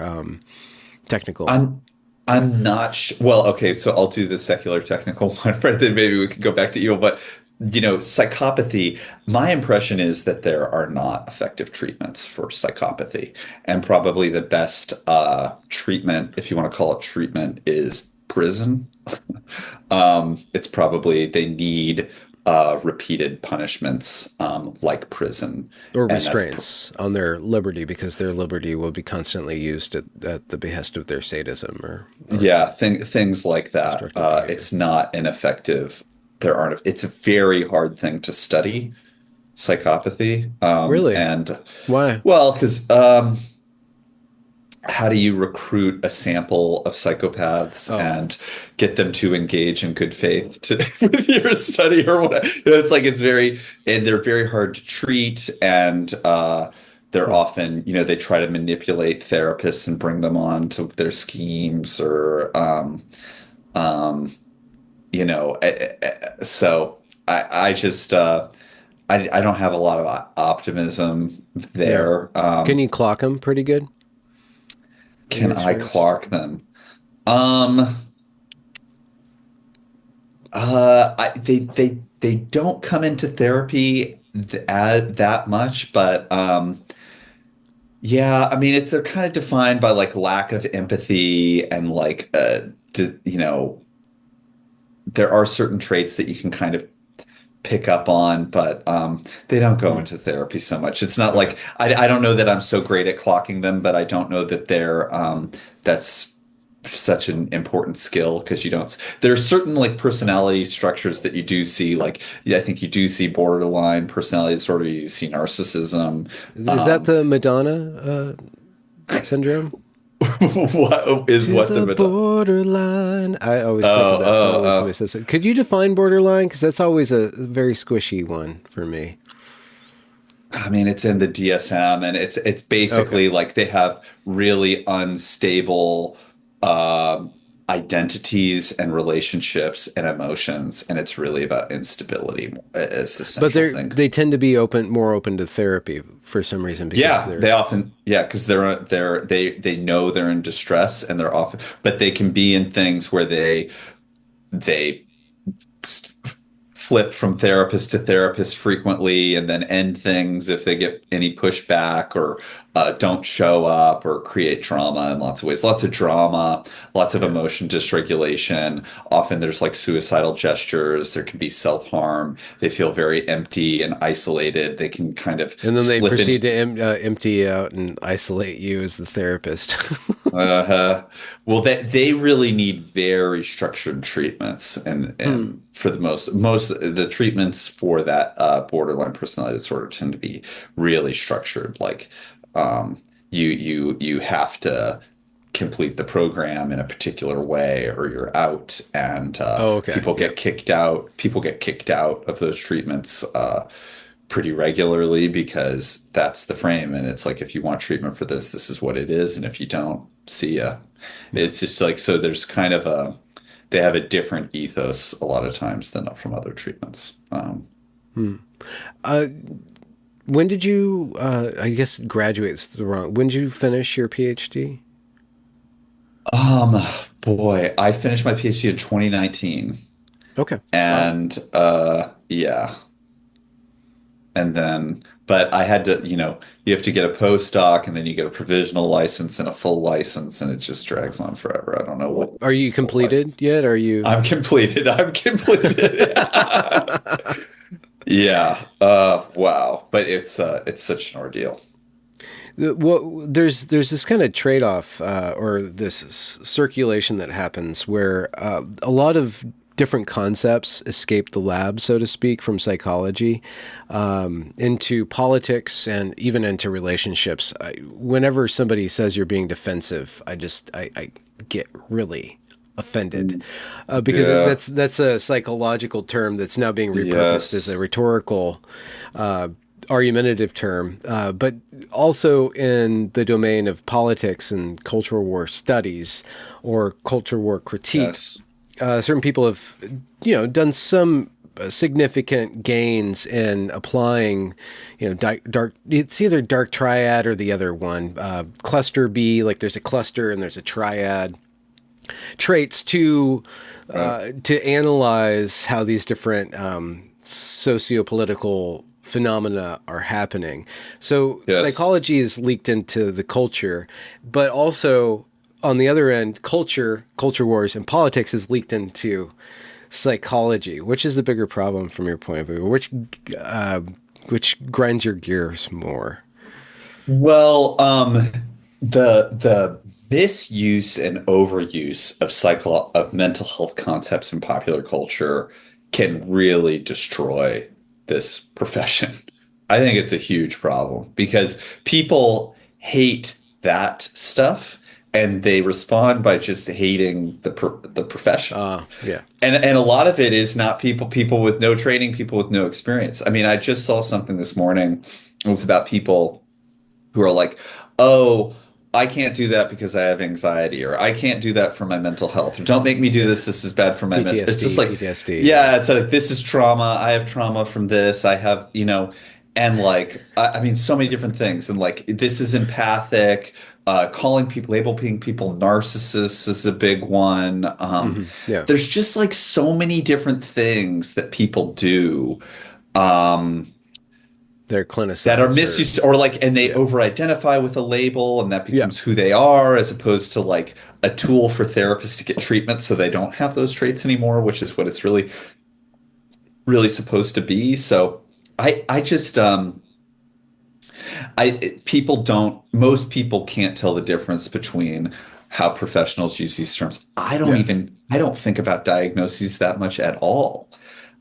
technical. I'm I'm not sure. Well, okay, so I'll do the secular technical one, right? Then maybe we can go back to evil. But psychopathy, my impression is that there are not effective treatments for psychopathy. And probably the best treatment, if you want to call it treatment, is prison. It's probably they need repeated punishments like prison. Or And that's restraints on their liberty because their liberty will be constantly used at the behest of their sadism or Yeah, things like that. destructive behavior. It's not an effective. There aren't. It's a very hard thing to study, psychopathy. Really? And Why? well, because how do you recruit a sample of psychopaths Oh, and get them to engage in good faith with your study or what? It's like and they're very hard to treat, and they're hmm. often, they try to manipulate therapists and bring them on to their schemes or um, so I just I don't have a lot of optimism Yeah. there. Can you clock them pretty good in your Can I experience? clock them? Um, they don't come into therapy that much, but yeah, I mean, they're kind of defined by like lack of empathy and like there are certain traits that you can kind of pick up on, but they don't go Hmm. into therapy so much. It's not Okay. like I don't know that I'm so great at clocking them, but I don't know that that's such an important skill because you don't. There are certain like personality structures that you do see. Like, yeah, I think you do see borderline personality disorder. You see narcissism. Is that the Madonna syndrome? To what the the middle? borderline. I always think of Oh, that oh, song when somebody oh. says it. Could you define borderline? Because that's always a very squishy one for me. I mean, it's in the DSM, and it's Okay. basically like they have really unstable um, identities and relationships and emotions, and it's really about instability is the But central thing. they tend to be more open to therapy for some reason because Yeah, they they're often, yeah, because they know they're in distress, and they're often, but they can be in things where they flip from therapist to therapist frequently and then end things if they get any pushback or don't show up or create drama in lots of ways. Lots of drama, lots of yeah. emotion dysregulation. Often there's like suicidal gestures. There can be self-harm. They feel very empty and isolated. They can kind of And then they slip proceed into to empty out and isolate you as the therapist. Uh, well, they really need very structured treatments, Hmm. and for the most the treatments for that borderline personality disorder tend to be really structured. Like, you have to complete the program in a particular way, or you're out, and Oh, okay. people Yeah. get kicked out. People get kicked out of those treatments. Pretty regularly because that's the frame. And it's like, if you want treatment for this, this is what it is. And if you don't, see ya. Yeah. It's just like, so there's kind of they have a different ethos a lot of times than from other treatments. Hmm. Uh, when did you, I guess graduate's the wrong, when did you finish your PhD? Um, Boy, I finished my PhD in 2019 Okay. Wow. and, yeah. And then, but I had to, you have to get a postdoc and then you get a provisional license and a full license, and it just drags on forever. I don't know what Are you full completed license. yet? Are you? I'm completed. I'm completed. Yeah. Wow. But it's such an ordeal. Well, there's this kind of trade-off or this circulation that happens where a lot of different concepts escape the lab, so to speak, from psychology into politics and even into relationships. Whenever somebody says you're being defensive, I get really offended because Yeah. that's a psychological term that's now being repurposed as Yes. a rhetorical argumentative term, but also in the domain of politics and cultural war studies or culture war critique. Yes. Certain people have, done some significant gains in applying, dark. It's either dark triad or the other one. Cluster B, like there's a cluster and there's a triad traits Right. to analyze how these different socio-political phenomena are happening. So Yes. psychology is leaked into the culture, but also on the other end, culture wars, and politics is leaked into psychology. Which is the bigger problem from your point of view? Uh, which grinds your gears more? Well, the misuse and overuse of mental health concepts in popular culture can really destroy this profession. I think it's a huge problem because people hate that stuff, and they respond by just hating the profession. Yeah. And a lot of it is not people with no training, people with no experience. I mean, I just saw something this morning. It was about people who are like, oh, I can't do that because I have anxiety, or I can't do that for my mental health, or don't make me do Yeah. this. This is bad for my mental. It's just PTSD, like, PTSD. Yeah. yeah, it's like, this is trauma. I have trauma from this. I have, and like, I mean, so many different things. And like, this is empathic. Labeling people narcissists is a big one. Yeah. There's just like so many different things that people do. Um, They're that are clinicized or misused, or like, and they yeah. over identify with a label, and that Yeah. becomes who they are, as opposed to like a tool for therapists to get treatment so they don't have those traits anymore, which is what it's really supposed to be. So I just people don't most people can't tell the difference between how professionals use these terms. Yeah. I don't think about diagnoses that much at all.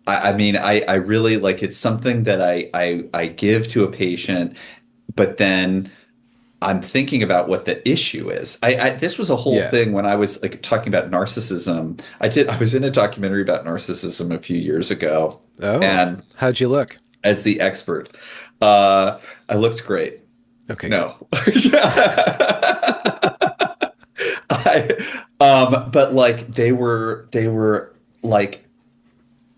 I mean, I really like, it's something that I give to a patient, but then I'm thinking about what the issue is. This was a whole Yeah. thing when I was like talking about narcissism. I was in a documentary about narcissism a few years ago, Oh, and how'd you look? as the expert, I looked great. Okay, good. No. But like they were like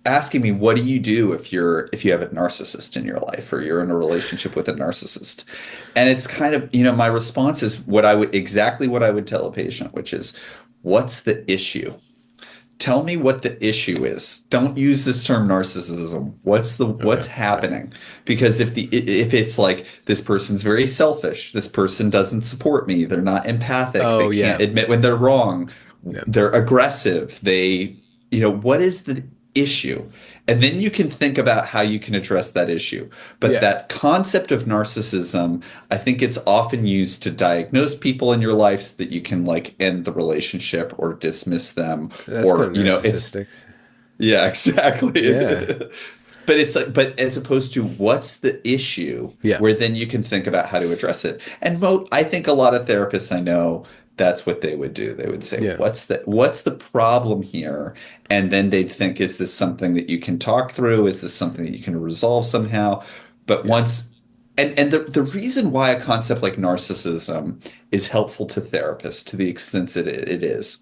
asking me, what do you do if you have a narcissist in your life or you're in a relationship with a narcissist? And it's kind of, my response is exactly what I would tell a patient, which is, what's the issue? Tell me what the issue is. Don't use this term narcissism. What's Okay. Yeah. happening? Because if it's like this person's very selfish, this person doesn't support me, they're not empathic, they Oh, can't yeah. admit when they're wrong, Yeah. they're aggressive, what is the issue? And then you can think about how you can address that issue. But Yeah. that concept of narcissism, I think it's often used to diagnose people in your life so that you can like end the relationship or dismiss them, That's kind or of it's narcissistic. yeah, exactly. Yeah. But it's like, but as opposed to what's the issue, Yeah. where then you can think about how to address it. And I think a lot of therapists I know, that's what they would do. They would say, Yeah. what's the problem here? And then they'd think, is this something that you can talk through? Is this something that you can resolve somehow? But Yeah. once and the reason why a concept like narcissism is helpful to therapists to the extent that it is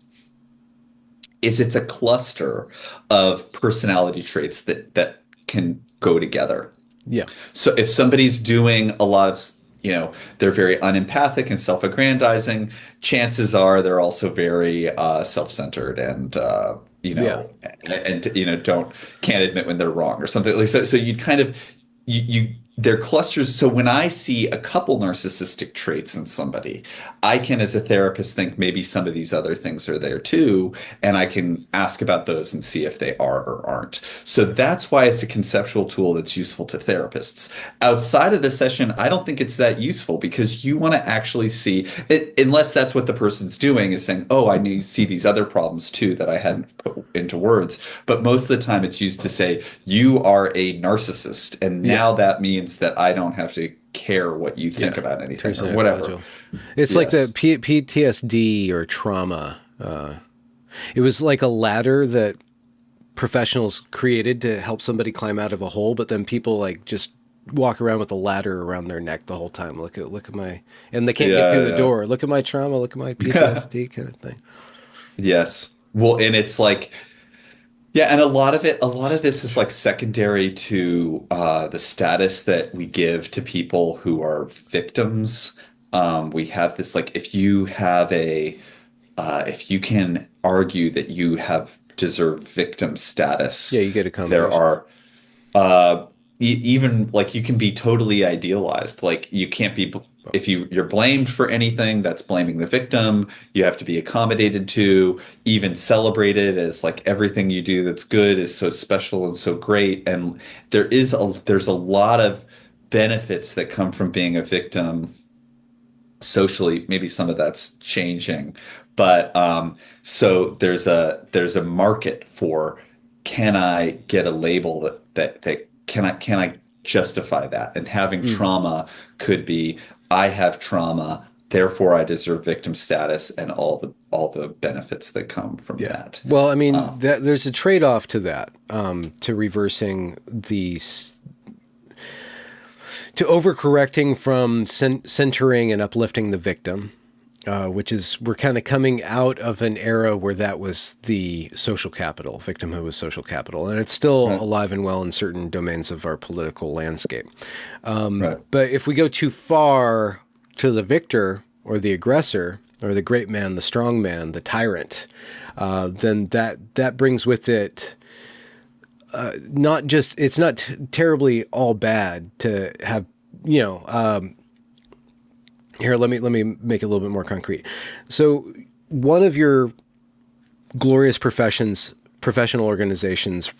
it's a cluster of personality traits that can go together. Yeah. So if somebody's doing a lot of, they're very unempathic and self-aggrandizing, chances are they're also very self-centered and Yeah. don't can't admit when they're wrong or something like so. So you'd kind of you they're clusters. So when I see a couple narcissistic traits in somebody, I can, as a therapist, think maybe some of these other things are there too, and I can ask about those and see if they are or aren't. So that's why it's a conceptual tool that's useful to therapists. Outside of the session, I don't think it's that useful because you want to actually see it, unless that's what the person's doing is saying, oh, I need to see these other problems too that I hadn't put into words. But most of the time it's used to say, you are a narcissist. And Yeah. now that means that I don't have to care what you think Yeah. about anything or Tertiary whatever. module. It's like the Yes. PTSD or trauma. It was like a ladder that professionals created to help somebody climb out of a hole, but then people like just walk around with a ladder around their neck the whole time. Look at my, and they can't get through the Yeah, door. Look at my trauma. Look at my yeah. PTSD kind of thing. Yes. Well, and it's like, yeah, and a lot of this is like secondary to the status that we give to people who are victims. We have this like if you can argue that you have deserved victim Yeah, status, you get there accommodations. are even like you can be totally idealized. Like you can't be if you're blamed for anything, that's blaming the victim. You have to be accommodated to, even celebrated as like everything you do that's good is so special and so great. And there's a lot of benefits that come from being a victim socially. Maybe some of that's changing, but so there's a market for, can I get a label that can I justify that? And having Mm. trauma could be, I have trauma, therefore I deserve victim status and all the benefits that come from Yeah. that. Well, I mean, Um, there's a trade-off to that, to reversing to overcorrecting from centering and uplifting the victim, which is, we're kind of coming out of an era where that was the social capital. Victimhood was social capital, and it's still right, alive and well in certain domains of our political landscape. right. But if we go too far to the victor or the aggressor or the great man, the strong man, the tyrant, then that brings with it not just, it's not terribly all bad to have, here, let me make it a little bit more concrete. So one of your glorious professional organizations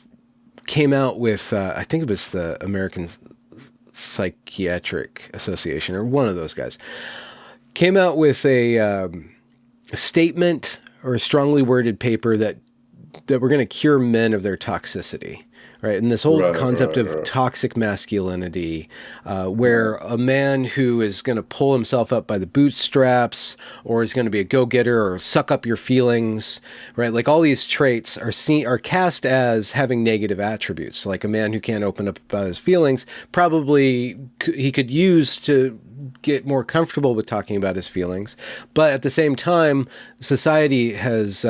came out with, I think it was the American Psychiatric Association or one of those guys, came out with a statement or a strongly worded paper that we're going to cure men of their toxicity, right? And this whole Right, concept right, of right. toxic masculinity, Right. where a man who is going to pull himself up by the bootstraps or is going to be a go-getter or suck up your feelings, right? Like all these traits are cast as having negative attributes. Like a man who can't open up about his feelings probably he could use to get more comfortable with talking about his feelings, but at the same time, society has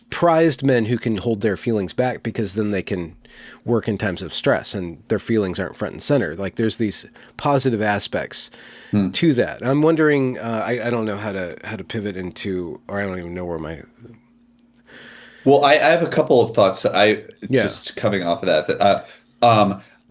prized men who can hold their feelings back because then they can work in times of stress and their feelings aren't front and center. Like there's these positive aspects Hmm. to that. I'm wondering. I don't know how to pivot into, or I don't even know where my Well, I have a couple of thoughts. I yeah just coming off of that.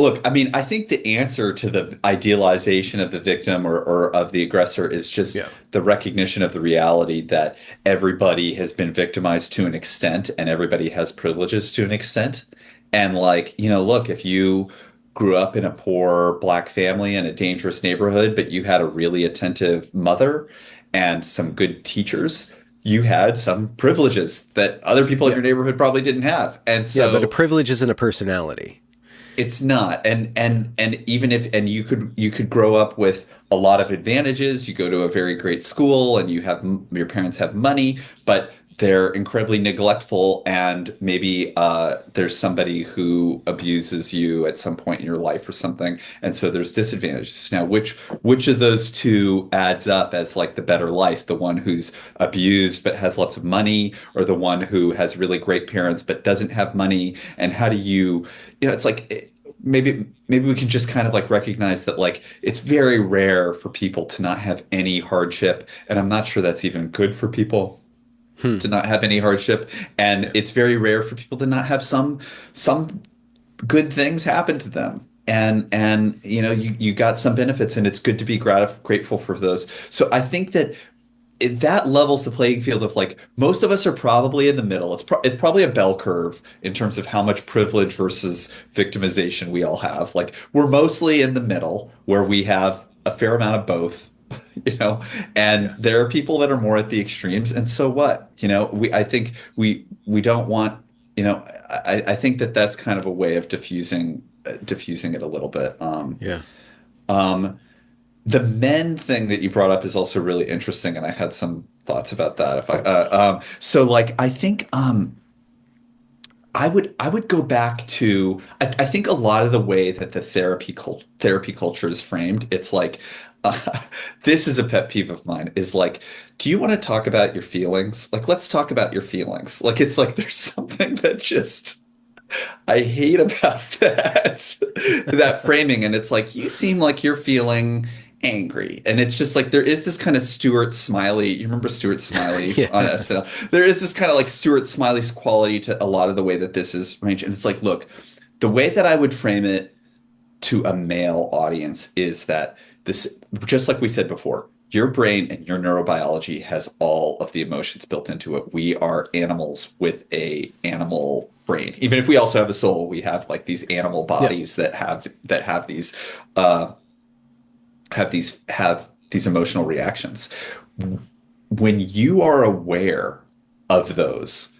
Look, I mean, I think the answer to the idealization of the victim or of the aggressor is just yeah the recognition of the reality that everybody has been victimized to an extent and everybody has privileges to an extent. And like, look, if you grew up in a poor black family in a dangerous neighborhood, but you had a really attentive mother and some good teachers, you had some privileges that other people in yeah your neighborhood probably didn't have. And yeah. But a so privilege isn't a personality. it's not. And even if and you could grow up with a lot of advantages, you go to a very great school and your parents have money, but they're incredibly neglectful and maybe there's somebody who abuses you at some point in your life or something. And so there's disadvantages. Now, which of those two adds up as like the better life? The one who's abused but has lots of money, or the one who has really great parents but doesn't have money? And how do it's like maybe we can just kind of like recognize that like it's very rare for people to not have any hardship, and I'm not sure that's even good for people Hmm. to not have any hardship, and Yeah. it's very rare for people to not have some good things happen to them. And you got some benefits, and it's good to be grateful for those. So I think that that levels the playing field of like most of us are probably in the middle. It's probably a bell curve in terms of how much privilege versus victimization we all have. Like we're mostly in the middle where we have a fair amount of both, you know. And Yeah. there are people that are more at the extremes. And so what? I think we don't want. I think that that's kind of a way of diffusing it a little bit. Yeah. Um, the men thing that you brought up is also really interesting, and I had some thoughts about that. So like I think I would go back to I think a lot of the way that the therapy culture is framed, it's like this is a pet peeve of mine. Is like, do you want to talk about your feelings? Like, let's talk about your feelings. Like, it's like there's something that just I hate about that framing. And it's like, you seem like you're feeling angry. And it's just like there is this kind of Stuart Smiley. You remember Stuart Smiley on Yeah. SNL? There is this kind of like Stuart Smiley's quality to a lot of the way that this is arranged. And it's like, look, the way that I would frame it to a male audience is that this, just like we said before, your brain and your neurobiology has all of the emotions built into it. We are animals with a animal brain. Even if we also have a soul, we have like these animal Yeah. bodies that have uh, these emotional reactions. When you are aware of those,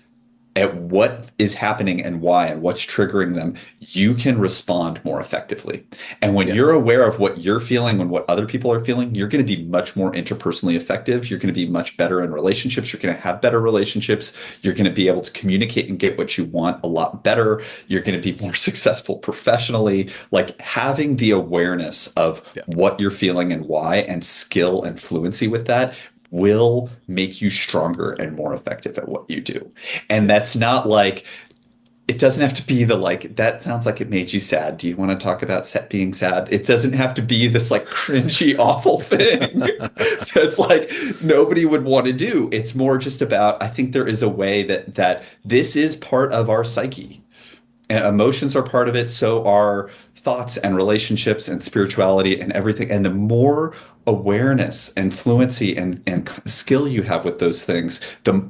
at what is happening and why and what's triggering them, you can respond more effectively. And when Yeah. you're aware of what you're feeling and what other people are feeling, you're going to be much more interpersonally effective. You're going to be much better in relationships. You're going to have better relationships. You're going to be able to communicate and get what you want a lot better. You're going to be more successful professionally. Like having the awareness of Yeah. what you're feeling and why, and skill and fluency with that will make you stronger and more effective at what you do. And Yeah. that's not like, it doesn't have to be the like, that sounds like it made you sad. Do you want to talk about being sad? It doesn't have to be this like cringy, awful thing that's like nobody would want to do. It's more just about, I think there is a way that this is part of our psyche. Emotions are part of it, so are thoughts and relationships and spirituality and everything. And the more awareness and fluency and skill you have with those things,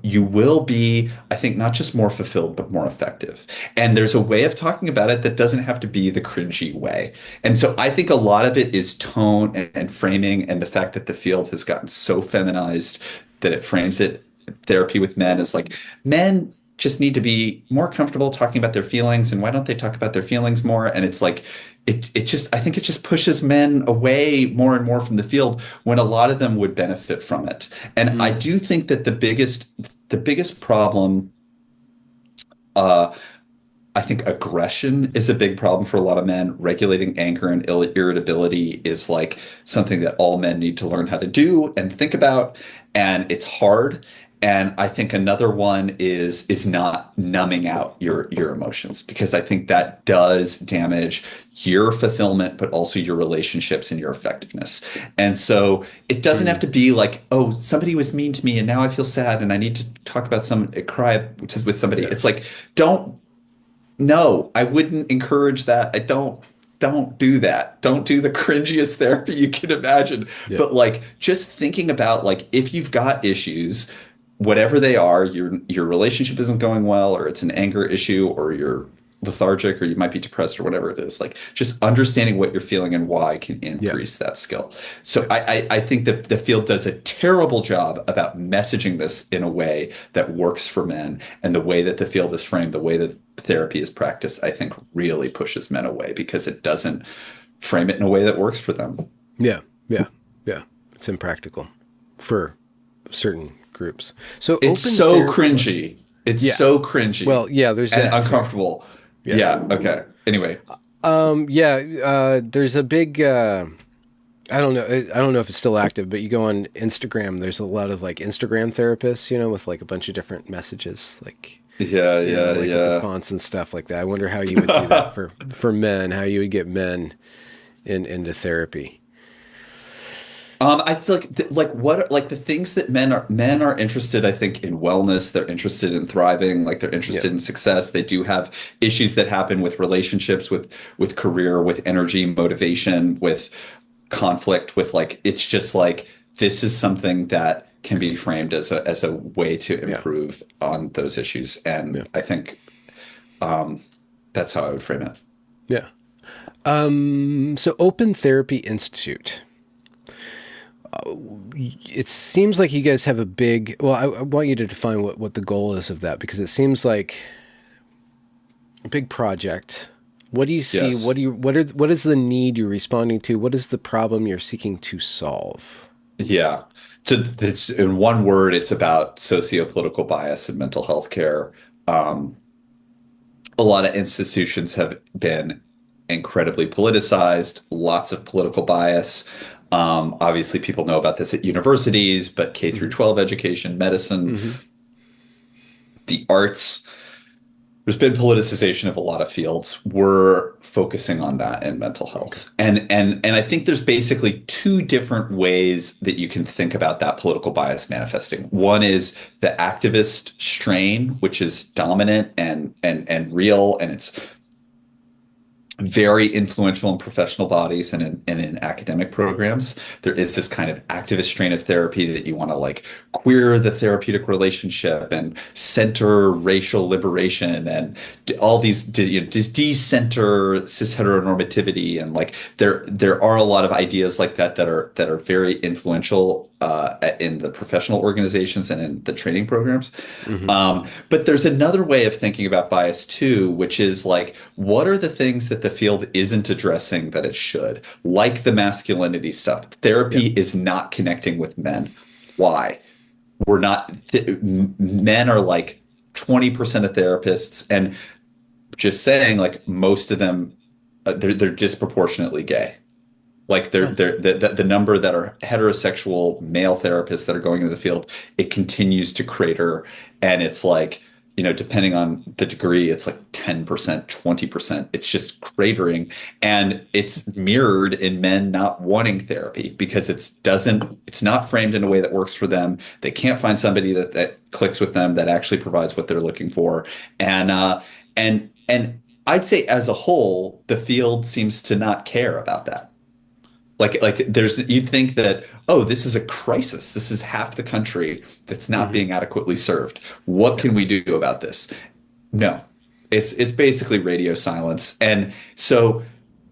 you will be, I think, not just more fulfilled, but more effective. And there's a way of talking about it that doesn't have to be the cringy way. And so I think a lot of it is tone and framing, and the fact that the field has gotten so feminized that it frames it, therapy with men, as like men. just need to be more comfortable talking about their feelings, and why don't they talk about their feelings more? And it's like it just I think it just pushes men away more and more from the field when a lot of them would benefit from it. And I Mm. do think that the biggest problem, uh I think aggression is a big problem for a lot of men. Regulating anger and irritability is like something that all men need to learn how to do and think about, and it's hard. And I think another one is not numbing out your emotions, because I think that does damage your fulfillment, but also your relationships and your effectiveness. And so it doesn't have Mm. to be like, oh, somebody was mean to me and now I feel sad and I need to talk about cry with somebody. Yeah. It's like, don't no, I wouldn't encourage that. I don't do that. Don't do the cringiest therapy you can imagine. Yeah. But like just thinking about like if you've got issues, whatever they are, your relationship isn't going well, or it's an anger issue, or you're lethargic, or you might be depressed, or whatever it is, like just understanding what you're feeling and why can Yeah. increase that skill. So I think that the field does a terrible job about messaging this in a way that works for men, and the way that the field is framed, the way that therapy is practiced, I think really pushes men away because it doesn't frame it in a way that works for them. Yeah. Yeah. Yeah. It's impractical for certain groups. So It's open so therapy. cringy. It's Yeah. so cringy Well, yeah, there's and that too. uncomfortable. Yeah. Yeah. Okay. Anyway. Yeah, there's a big I don't know if it's still active, but you go on Instagram, there's a lot of like Instagram therapists, with like a bunch of different messages, like Yeah. Yeah. like with the Yeah. fonts and stuff like that. I wonder how you would do that for men, how you would get men into therapy. I feel like what like the things that men are interested, I think, in wellness. They're interested in thriving. Like they're Yeah. interested in success. They do have issues that happen with relationships, with career, with energy, motivation, with conflict. With like it's just like this is something that can be framed as a way to Yeah. improve on those issues. Yeah. And I think that's how I would frame it. Yeah. So Open Therapy Institute. It seems like you guys have a big, well, I want you to define what the goal is of that, because it seems like a big project. What do you see? Yes. What is the need you're responding to? What is the problem you're seeking to solve? Yeah. So this, in one word, it's about socio-political bias in mental health care. Um, a lot of institutions have been incredibly politicized, lots of political bias. Obviously, people know about this at universities, but K through Hmm. 12 education, medicine, Hmm. the arts, there's been politicization of a lot of fields. We're focusing on that in mental health. And I think there's basically two different ways that you can think about that political bias manifesting. One is the activist strain, which is dominant and real, and it's very influential in professional bodies and in academic programs. There is this kind of activist strain of therapy that you want to like queer the therapeutic relationship and center racial liberation and all these just de-center cis heteronormativity, and like there are a lot of ideas like that are very influential in the professional organizations and in the training programs. Hmm. But there's another way of thinking about bias too, which is like, what are the things that the field isn't addressing that it should? Like the masculinity stuff. Yeah. Therapy is not connecting with men. Why? We're not, men are like 20% of therapists, and just saying like most of them, they're disproportionately gay. Like Huh. the number that are heterosexual male therapists that are going into the field, it continues to crater. And it's like, depending on the degree, it's like 10%, 20%. It's just cratering. And it's mirrored in men not wanting therapy because it's not framed in a way that works for them. They can't find somebody that clicks with them, that actually provides what they're looking for. And I'd say as a whole, the field seems to not care about that. Like you'd think that, oh, this is a crisis. This is half the country that's not Hmm. being adequately served. What Yeah. can we do about this? No. It's basically radio silence. And so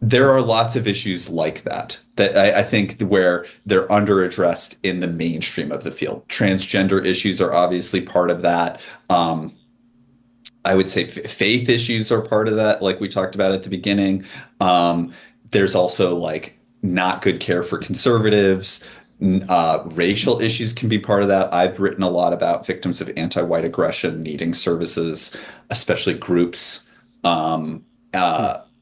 there are lots of issues like that I think where they're under addressed in the mainstream of the field. Transgender issues are obviously part of that. I would say faith issues are part of that, like we talked about at the beginning. Um, there's also like not good care for conservatives. Racial issues can be part of that. I've written a lot about victims of anti-white aggression needing services, especially groups um,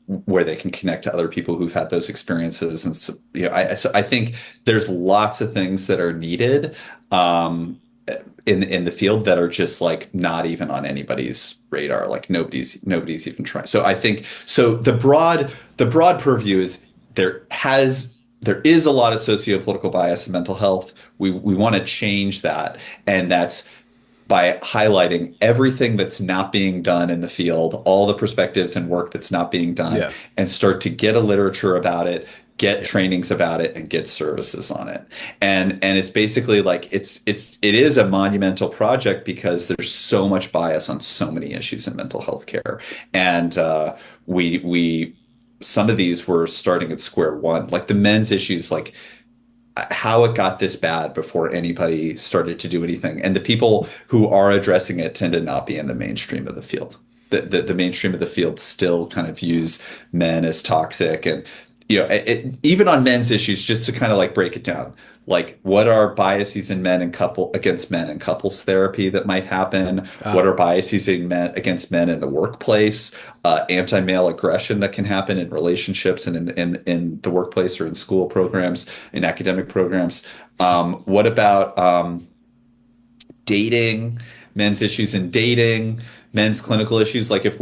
Hmm. where they can connect to other people who've had those experiences. And so, so I think there's lots of things that are needed. In the field that are just like not even on anybody's radar, like nobody's even trying. So I think so the broad purview is there is a lot of socio-political bias in mental health. We want to change that, and that's by highlighting everything that's not being done in the field, all the perspectives and work that's not being done, Yeah. and start to get a literature about it, get Yeah. trainings about it, and get services on it. And it's basically like it is a monumental project because there's so much bias on so many issues in mental health care. And we some of these were starting at square one, like the men's issues, like how it got this bad before anybody started to do anything. And the people who are addressing it tend to not be in the mainstream of the field. The mainstream of the field still kind of views men as toxic. And, even on men's issues, just to kind of like break it down, like what are biases in men and against men in couples therapy that might happen? What Ah, are biases in men against men in the workplace? Anti-male aggression that can happen in relationships and in the workplace or in school programs, in academic programs. What about dating, men's issues in dating, men's clinical issues? Like if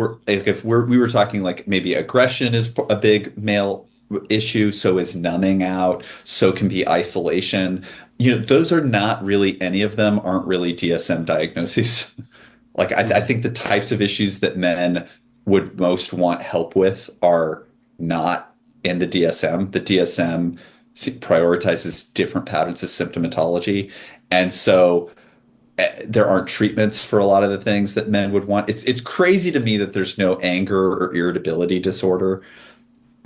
we were talking like maybe aggression is a big male issue, so is numbing out, so can be isolation. Those are not really, any of them aren't really DSM diagnoses. Like I mhm. think the types of issues that men would most want help with are not in the DSM. The DSM prioritizes different patterns of symptomatology, and so there aren't treatments for a lot of the things that men would want. It's crazy to me that there's no anger or irritability disorder.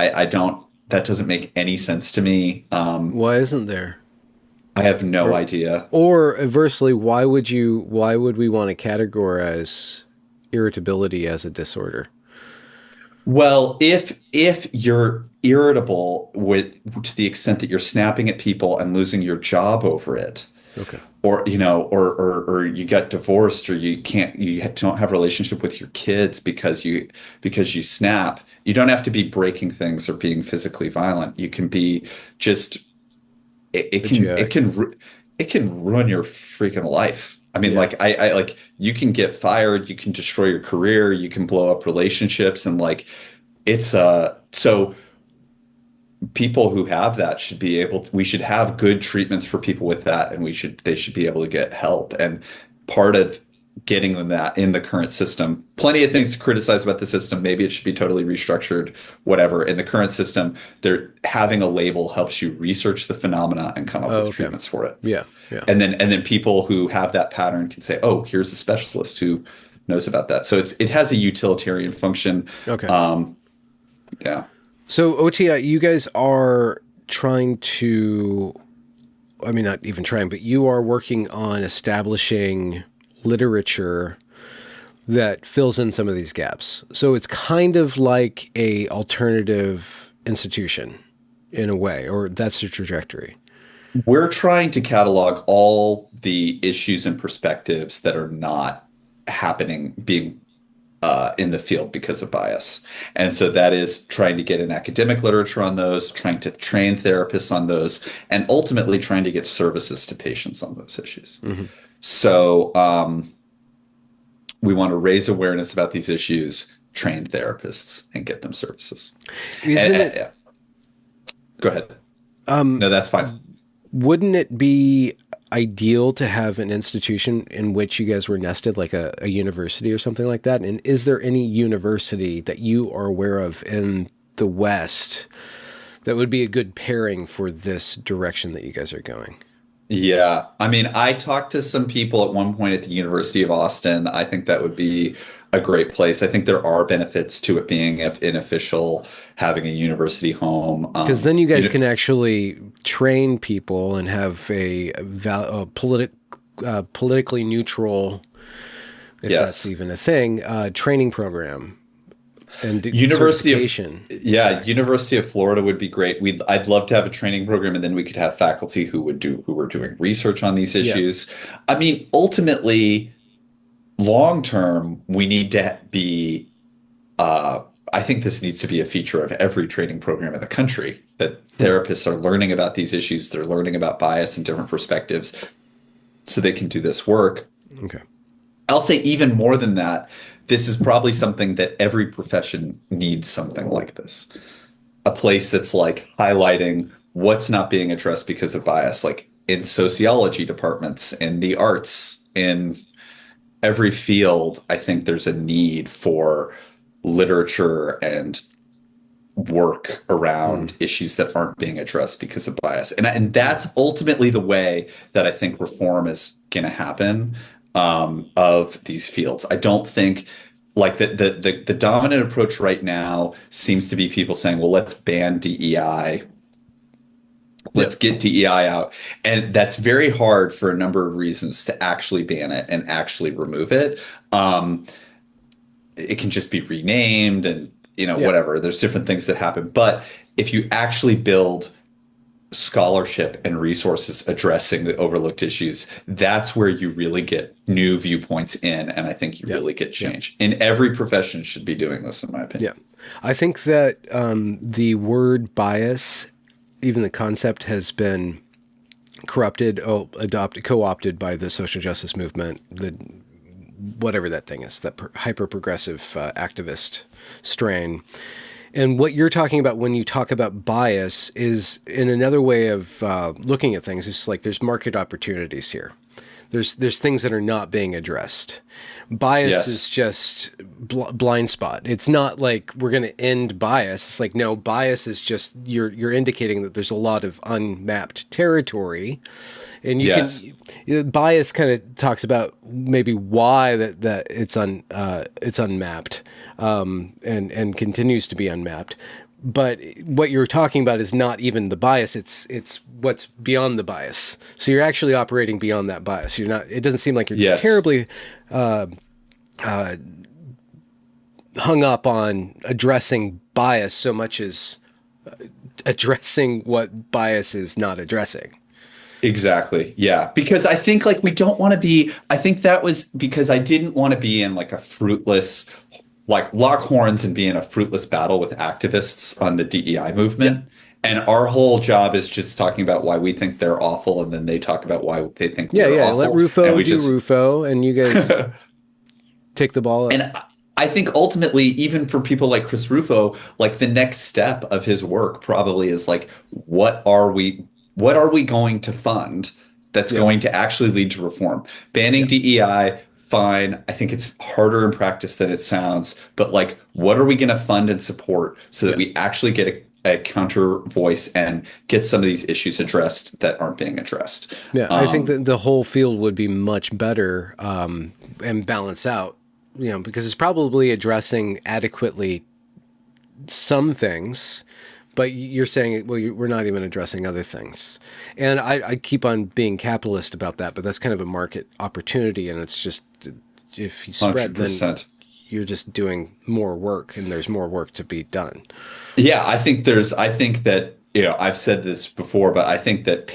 I don't. That doesn't make any sense to me. Why isn't there? I have no Or, idea. or inversely, why would we want to categorize irritability as a disorder? Well, if you're irritable to the extent that you're snapping at people and losing your job over it, Okay. or or you got divorced, or you don't have a relationship with your kids because you snap, you don't have to be breaking things or being physically violent. You can be just it A can jack. it can ruin your freaking life. I mean, Yeah. like I like you can get fired, you can destroy your career, you can blow up relationships, and like it's so people who have that should be able we should have good treatments for people with that, and they should be able to get help. And part of getting them that in the current system, plenty of things to criticize about the system, maybe it should be totally restructured, whatever. In the current system, they're having a label helps you research the phenomena and come up Oh, with okay. treatments for it. Yeah. Yeah. And then people who have that pattern can say, oh, here's a specialist who knows about that. So it has a utilitarian function. Okay. um yeah. So OTI, you guys are trying to, I mean, not even trying, but you are working on establishing literature that fills in some of these gaps. So it's kind of like a alternative institution in a way, or that's the trajectory. We're trying to catalog all the issues and perspectives that are not being in the field because of bias. And so that is trying to get an academic literature on those, trying to train therapists on those, and ultimately trying to get services to patients on those issues. Hmm. So we want to raise awareness about these issues, train therapists, and get them services. Isn't it, Yeah, go ahead. No, that's fine. wouldn't it be ideal to have an institution in which you guys were nested, like a university or something like that? And is there any university that you are aware of in the West that would be a good pairing for this direction that you guys are going? Yeah. I mean, I talked to some people at one point at the University of Austin. I think that would be a great place. I think there are benefits to it being unofficial, having a university home. Because then you guys can actually train people and have a politically neutral if that's Yes. even a thing, training program and University of certification. yeah, University of Florida would be great. I'd love to have a training program, and then we could have faculty who were doing research on these Yeah. issues. I mean, ultimately, long term, we need to be uh I think this needs to be a feature of every training program in the country, that Hmm. therapists are learning about these issues, they're learning about bias and different perspectives so they can do this work. Okay. I'll say even more than that, this is probably something that every profession needs something like this. A place that's like highlighting what's not being addressed because of bias, like in sociology departments, in the arts, in every field. I think there's a need for literature and work Hmm. around issues that aren't being addressed because of bias. And that's ultimately the way that I think reform is going to happen, of these fields. I don't think like the dominant approach right now seems to be people saying, well, let's ban DEI. Yeah. Let's get DEI out. And that's very hard for a number of reasons to actually ban it and actually remove it. Um, it can just be renamed and Yeah. whatever, there's different things that happen, but if you actually build scholarship and resources addressing the overlooked issues, that's where you really get new viewpoints in, and I think you Yeah. really get Yeah. change. In every profession should be doing this, in my Yeah. opinion. I think that the word bias, even the concept, has been corrupted, adopted, co-opted by the social justice movement, the whatever that thing is, that hyper progressive activist strain. And what you're talking about when you talk about bias is in another way of looking at things. It's like there's market opportunities here. There's things that are not being addressed. Bias is Yes. just blind spot. It's not like we're going to end bias. It's like no, bias is just you're indicating that there's a lot of unmapped territory, and you Yes. can bias kind of talks about maybe why that it's unmapped, and continues to be unmapped. But what you're talking about is not even the bias, it's what's beyond the bias. So you're actually operating beyond that bias. You're not, it doesn't seem like you're Yes. terribly hung up on addressing bias so much as addressing what bias is not addressing. Exactly. Yeah. Because I think like we don't want to be, I think that was because I didn't want to be in like a fruitless, like lock horns and be in a fruitless battle with activists on the DEI Yeah. movement. And our whole job is just talking about why we think they're awful. And then they talk about why they think Yeah, we're yeah. Let awful. And Rufo we do just, Rufo, and you guys take the ball up. and I think ultimately, even for people like Chris Rufo, like the next step of his work probably is like, what are we going to fund that's Yeah, going to actually lead to reform? yeah, Banning DEI, fine. I think it's harder in practice than it sounds, but like, what are we going to fund and support so that yeah, we actually get a counter voice and get some of these issues addressed that aren't being addressed? yeah. I think Um, that the whole field would be much better and balance out, because it's probably addressing adequately some things, but you're saying, well, we're not even addressing other things. And I keep on being capitalist about that, but that's kind of a market opportunity. And it's just, if you spread, then 100%. you're just doing more work and there's more work to be done. Yeah, I think that, I've said this before, but I think that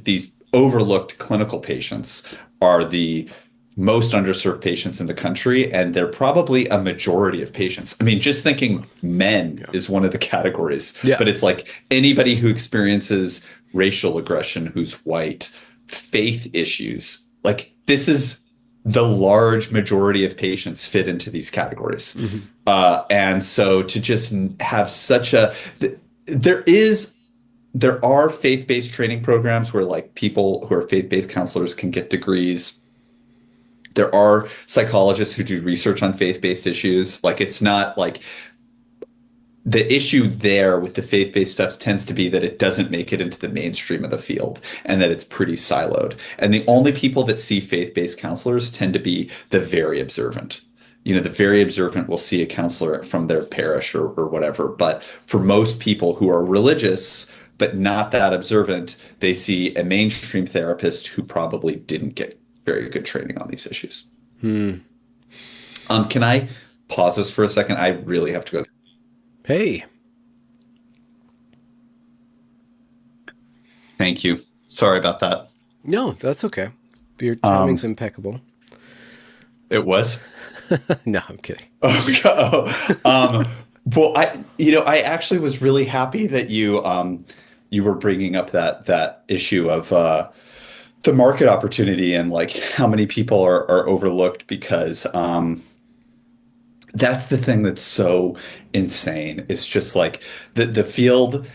these overlooked clinical patients are the most underserved patients in the country, and they're probably a majority of patients. I mean, just thinking men Yeah. is one of the categories, Yeah. but it's like anybody who experiences racial aggression who's white, faith issues, like this is the large majority of patients fit into these categories. Hmm. And so to just have such a, there is, there are faith-based training programs where like people who are faith-based counselors can get degrees. There are psychologists who do research on faith-based issues. Like it's not like the issue there with the faith-based stuff tends to be that it doesn't make it into the mainstream of the field and that it's pretty siloed. And the only people that see faith-based counselors tend to be the very observant. The very observant will see a counselor from their parish or whatever. But for most people who are religious, but not that observant, they see a mainstream therapist who probably didn't get very good training on these issues. Hmm. Can I pause this for a second? I really have to go. Hey, Thank you. Sorry about that. no, that's okay. Your timing's Um, impeccable. it was. No, I'm kidding. Oh, well, I actually was really happy that you were bringing up that issue of the market opportunity and like how many people are overlooked because that's the thing that's so insane. It's just like the field,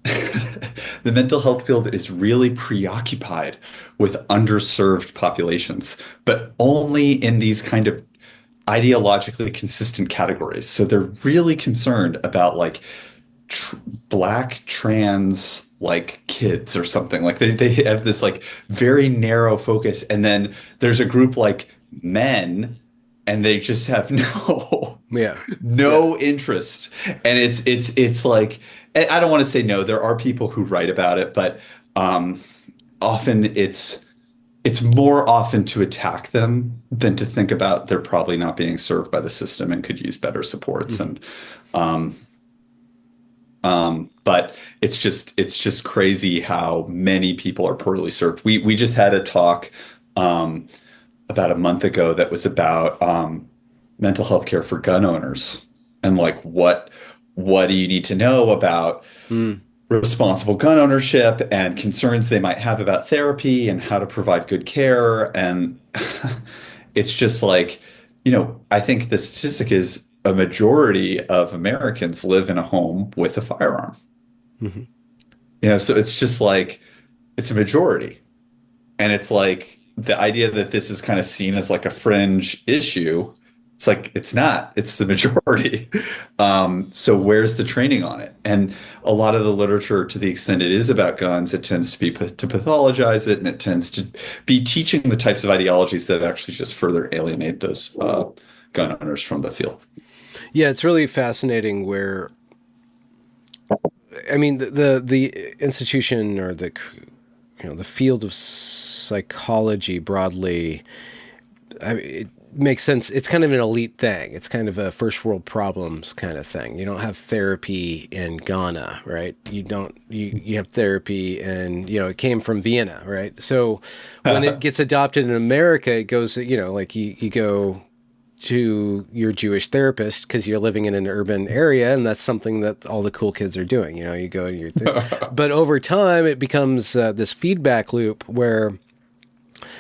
the mental health field is really preoccupied with underserved populations, but only in these kind of ideologically consistent categories. So they're really concerned about like tr black trans like kids or something. Like they have this like very narrow focus. And then there's a group like men and they just have Yeah, yeah. no interest. And it's like and I don't want to say no, there are people who write about it, but um often it's more often to attack them than to think about they're probably not being served by the system and could use better supports. Mhm. And um, but it's just crazy how many people are poorly served. We just had a talk um, about a month ago that was about mental health care for gun owners and like what do you need to know about Mm. responsible gun ownership and concerns they might have about therapy and how to provide good care. And it's just like, I think the statistic is a majority of Americans live in a home with a firearm. Mhm. So it's just like, it's a majority. And it's like the idea that this is kind of seen as like a fringe issue. It's like it's not. It's the majority. So where's the training on it? And a lot of the literature, to the extent it is about guns, it tends to be to pathologize it, and it tends to be teaching the types of ideologies that actually just further alienate those gun owners from the field. Yeah, it's really fascinating where I mean the institution or the field of psychology broadly. It makes sense. It's kind of an elite thing. It's kind of a first world problems kind of thing. You don't have therapy in Ghana, right? You don't. You have therapy, and it came from Vienna, right? So when it gets adopted in America, it goes. Like you go to your Jewish therapist because you're living in an urban area, and that's something that all the cool kids are doing. You go to but over time, it becomes this feedback loop where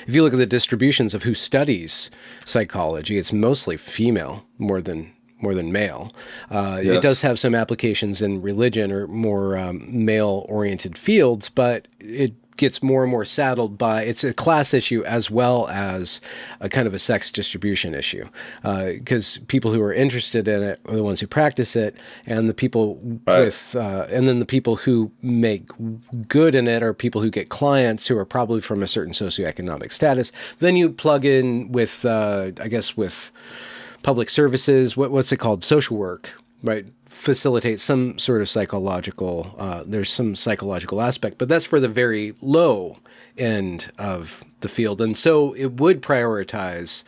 if you look at the distributions of who studies psychology, it's mostly female more than male. It does Yes. have some applications in religion or more male-oriented fields, but it gets more and more saddled by it's a class issue as well as a kind of a sex distribution issue because people who are interested in it are the ones who practice it and the people Right. and then the people who make good in it are people who get clients who are probably from a certain socioeconomic status. Then you plug in with I guess with public services, what's it called, social work, right? Facilitate some sort of psychological. There's some psychological aspect, but that's for the very low end of the field, and so it would prioritize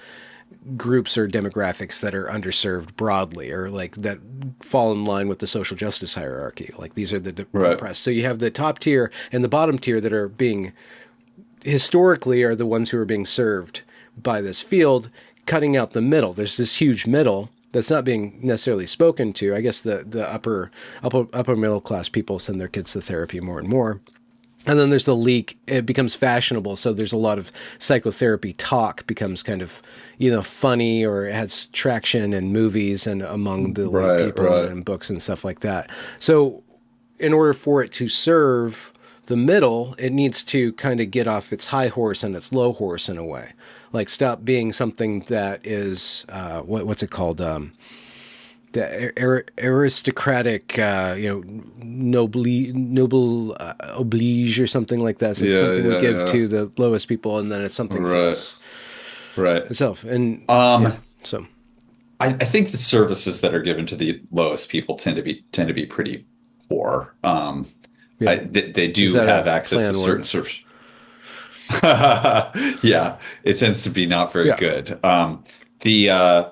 groups or demographics that are underserved broadly, or like that fall in line with the social justice hierarchy. Like these are the Right. oppressed. So you have the top tier and the bottom tier that are being historically are the ones who are being served by this field, cutting out the middle. There's this huge middle that's not being necessarily spoken to. I guess the upper middle class people send their kids to therapy more and more. And then there's the leak. It becomes fashionable. So there's a lot of psychotherapy talk becomes kind of, funny, or it has traction in movies and among the elite Right. people Right. and in books and stuff like that. So in order for it to serve the middle, it needs to kind of get off its high horse and its low horse in a way. Like stop being something that is, what's it called? The aristocratic, noble oblige or something like that. It's like Yeah. something we Yeah. give Yeah. to the lowest people, and then it's something for Right. us Right. itself. And yeah, Um, so I think the services that are given to the lowest people tend to be pretty poor. yeah, They is do that have a access play to on certain words? services. Yeah, it tends to be not very Yeah. good. The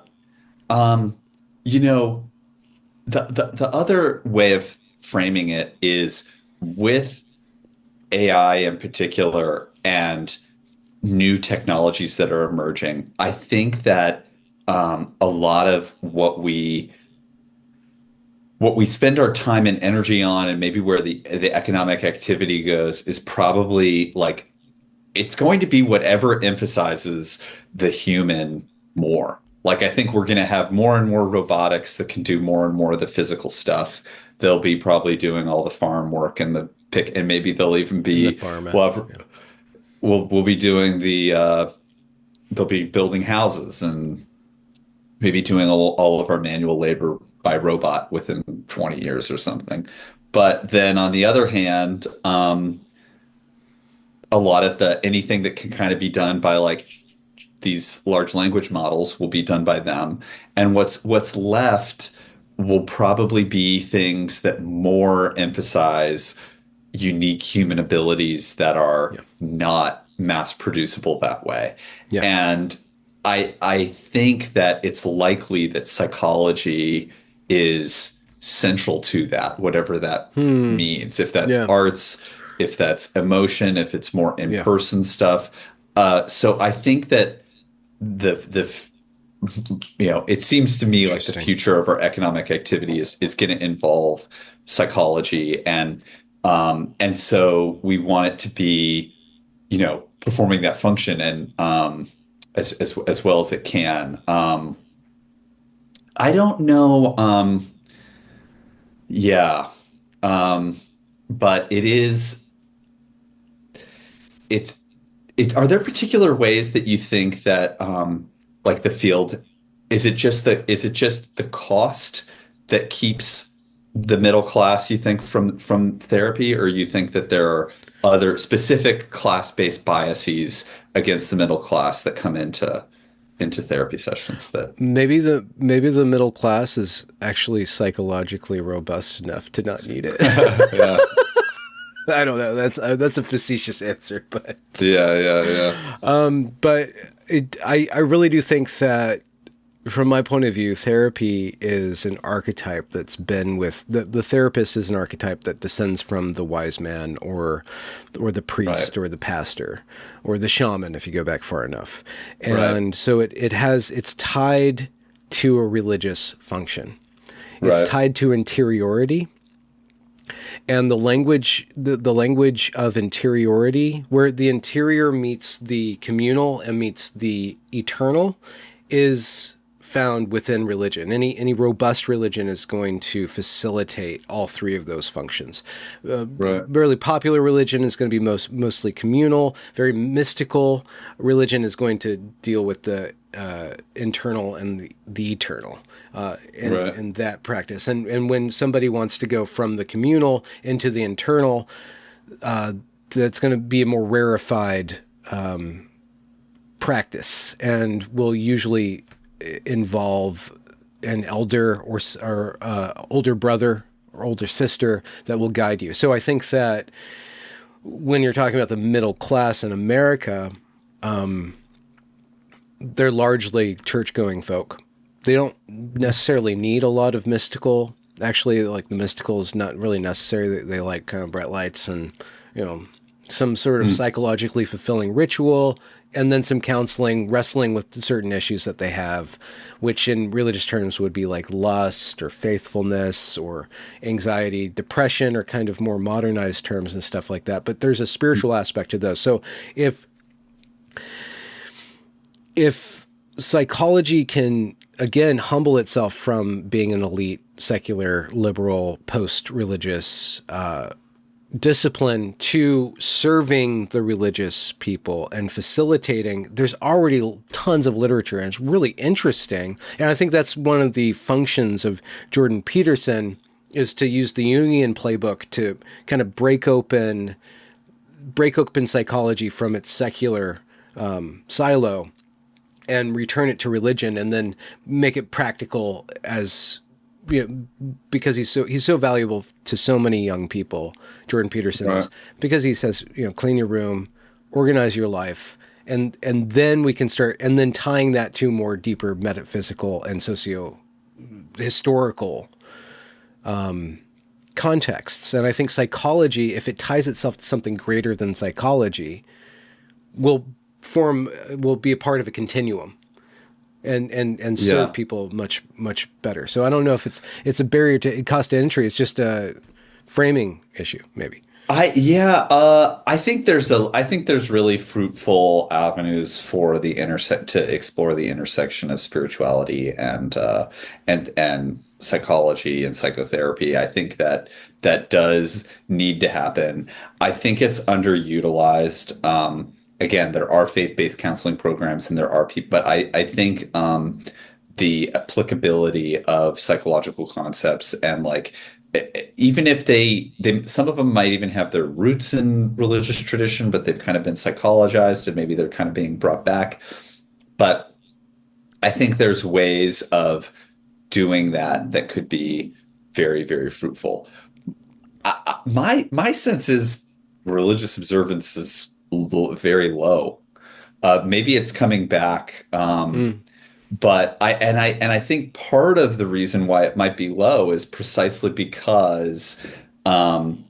Um, you know, the other way of framing it is with AI in particular and new technologies that are emerging. I think that a lot of what we spend our time and energy on, and maybe where the economic activity goes, is probably like it's going to be whatever emphasizes the human more. Like, I think we're going to have more and more robotics that can do more and more of the physical stuff. They'll be probably doing all the farm work and the pick, and maybe they'll even In the be, pharma. well, Yeah. we'll be doing they'll be building houses and maybe doing all of our manual labor by robot within 20 years or something. But then on the other hand, a lot of the anything that can kind of be done by like these large language models will be done by them. And what's left will probably be things that more emphasize unique human abilities that are Yeah. not mass producible that way. Yeah. And I think that it's likely that psychology is central to that, whatever that Hmm. means. If that's Yeah. arts, if that's emotion, if it's more Yeah. in-person stuff. So I think that the it seems to me like the Interesting. future of our economic activity is going to involve psychology, and so we want it to be, performing that function and as well as it can. I don't know. Yeah, um, but it's are there particular ways that you think that like the field is it just the cost that keeps the middle class, you think, from therapy, or you think that there are other specific class-based biases against the middle class that come into therapy sessions that Maybe the middle class is actually psychologically robust enough to not need it. yeah, I don't know. That's a facetious answer, but yeah. but I really do think that from my point of view, therapy is an archetype that's been with the therapist is an archetype that descends from the wise man or the Right, priest or the pastor or the shaman if you go back far enough. right, And so it's tied to a religious function. It's right, tied to interiority. And the language of interiority, where the interior meets the communal and meets the eternal, is found within religion. Any robust religion is going to facilitate all three of those functions. right, Really popular religion is going to be mostly communal. Very mystical religion is going to deal with the internal and the eternal right, in that practice. And when somebody wants to go from the communal into the internal, that's going to be a more rarefied practice and will usually involve an elder or older brother or older sister that will guide you. So I think that when you're talking about the middle class in America, they're largely church-going folk. They don't necessarily need a lot of mystical. Actually, like the mystical is not really necessary. They like kind of bright lights and, some sort of mm, psychologically fulfilling ritual, and then some counseling, wrestling with certain issues that they have, which in religious terms would be like lust or faithfulness or anxiety, depression, or kind of more modernized terms and stuff like that. But there's a spiritual aspect to those. So if psychology can again humble itself from being an elite secular liberal post-religious discipline to serving the religious people and facilitating, there's already tons of literature and it's really interesting. And I think that's one of the functions of Jordan Peterson, is to use the Jungian playbook to kind of break open psychology from its secular silo and return it to religion, and then make it practical as because he's so valuable to so many young people. Jordan Peterson right, is, because he says, clean your room, organize your life, and then we can start, and then tying that to more deeper metaphysical and socio historical contexts. And I think psychology, if it ties itself to something greater than psychology, will will be a part of a continuum and serve Yeah. people much better. So I don't know if it's a barrier to cost of entry. It's just a framing issue, maybe. I think there's really fruitful avenues for the intersect to explore the intersection of spirituality and psychology and psychotherapy. I think that that does need to happen. I think it's underutilized. Again, there are faith-based counseling programs and there are people, but I think the applicability of psychological concepts and like even if they some of them might even have their roots in religious tradition, but they've kind of been psychologized and maybe they're kind of being brought back. But I think there's ways of doing that that could be very, very fruitful. My sense is religious observance is very low. Maybe it's coming back. Mm. But I think part of the reason why it might be low is precisely because um,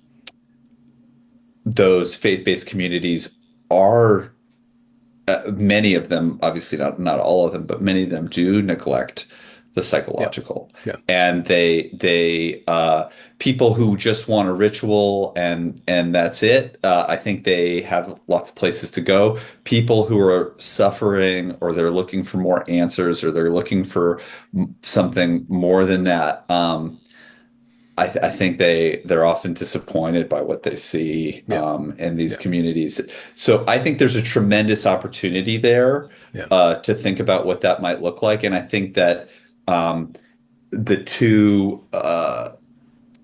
those faith-based communities are many of them, obviously not all of them, but many of them do neglect the Yeah. psychological, Yeah. and they people who just want a ritual and that's it. I think they have lots of places to go. People who are suffering or they're looking for more answers or they're looking for something more than that. I think they're often disappointed by what they see Yeah. in these Yeah. communities. So I think there's a tremendous opportunity there Yeah. to think about what that might look like, and I think that um, the two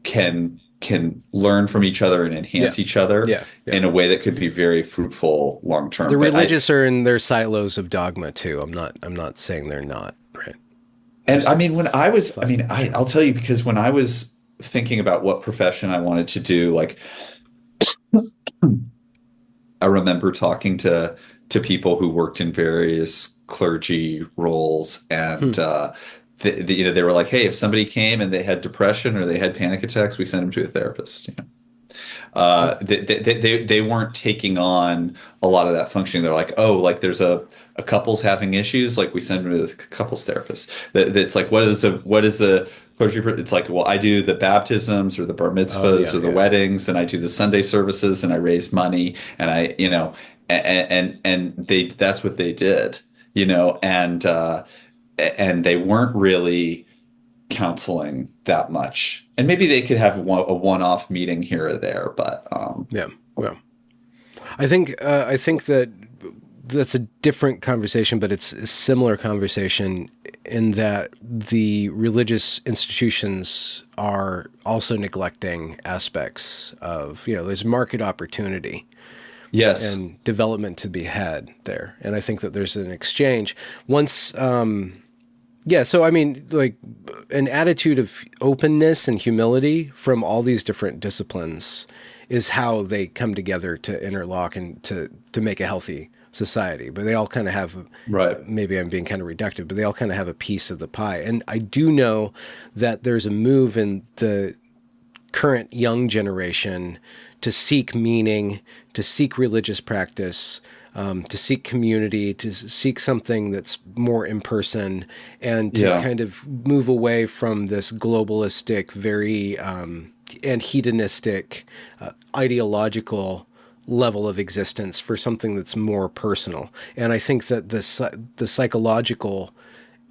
can learn from each other and Yeah. enhance each other Yeah. Yeah. in a way that could be very fruitful long The term. But I religious are in their silos of dogma too. I'm not saying they're not, right? and I There's mean when I was I mean sure. I'll tell you because when I was thinking about what profession I wanted to do, like I remember talking to people who worked in various clergy roles, Hmm. and they were like, "Hey, if somebody came and they had depression or they had panic attacks, we send them to a therapist." Yeah. They weren't taking on a lot of that functioning. They're like, oh, like there's a couple's having issues, like we send them to the couples therapist. That's like what is the clergy? It's like, well, I do the baptisms or the bar Oh mitzvahs yeah. or the Yeah. weddings, and I do the Sunday services, and I raise money, and and they that's what they did, and they weren't really counseling that much. And maybe they could have a one-off meeting here or there, but Yeah. Well, I think that that's a different conversation, but it's a similar conversation in that the religious institutions are also neglecting aspects of, there's market opportunity yes, and development to be had there. And I think that there's an exchange once, yeah. So, I mean, like an attitude of openness and humility from all these different disciplines is how they come together to interlock and to make a healthy society. But they all kind of have, right. maybe I'm being kind of reductive, but they all kind of have a piece of the pie. And I do know that there's a move in the current young generation to seek meaning, to seek religious practice, to seek community, to seek something that's more in person, and to Yeah. kind of move away from this globalistic, very and hedonistic, ideological level of existence for something that's more personal. And I think that the psychological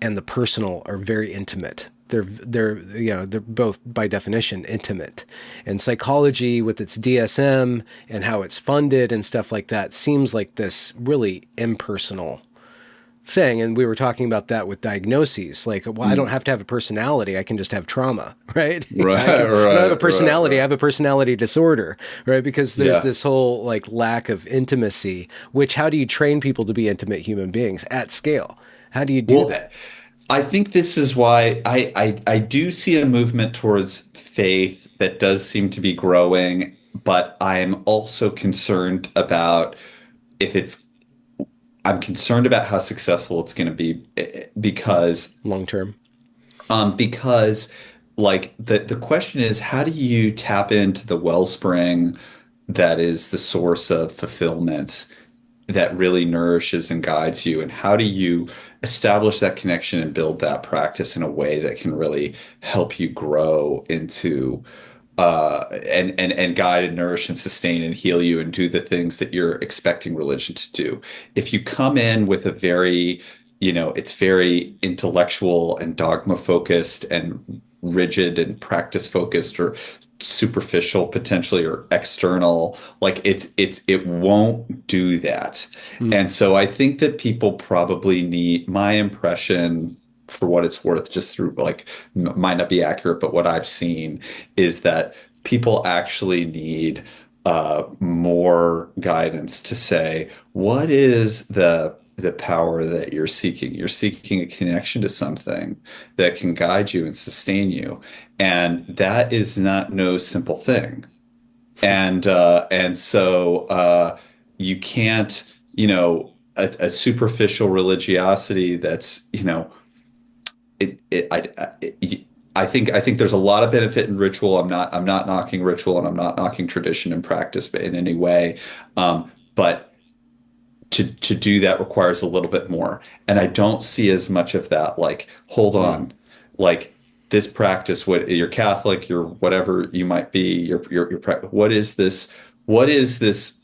and the personal are very intimate. They're both by definition intimate. And psychology with its DSM and how it's funded and stuff like that seems like this really impersonal thing. And we were talking about that with diagnoses. Like, well, I don't Mm. have to have a personality. I can just have trauma, right? Right, I don't have a personality. I right. have a personality disorder, right? Because there's Yeah. this whole like lack of intimacy, which how do you train people to be intimate human beings at scale? How do you do Well, that? I think this is why I do see a movement towards faith that does seem to be growing, but I'm also concerned about if it's I'm concerned about how successful it's going to be because long term. because like the question is, how do you tap into the wellspring that is the source of fulfillment that really nourishes and guides you, and how do you establish that connection and build that practice in a way that can really help you grow into and guide and nourish and sustain and heal you and do the things that you're expecting religion to do. If you come in with a very, it's very intellectual and dogma focused and rigid and practice focused or superficial potentially or external, like it won't do that. Mm. And so I think that people probably need, my impression for what it's worth, just through like might not be accurate, but what I've seen is that people actually need more guidance to say, what is the power that you're seeking? You're seeking a connection to something that can guide you and sustain you, and that is not no simple thing. And so you can't, a superficial religiosity that's, I think there's a lot of benefit in ritual. I'm not knocking ritual and I'm not knocking tradition and practice in any way. But to do that requires a little bit more. And I don't see as much of that, like, hold Mm. on, like this practice, what you're Catholic, you're whatever you might be, what is this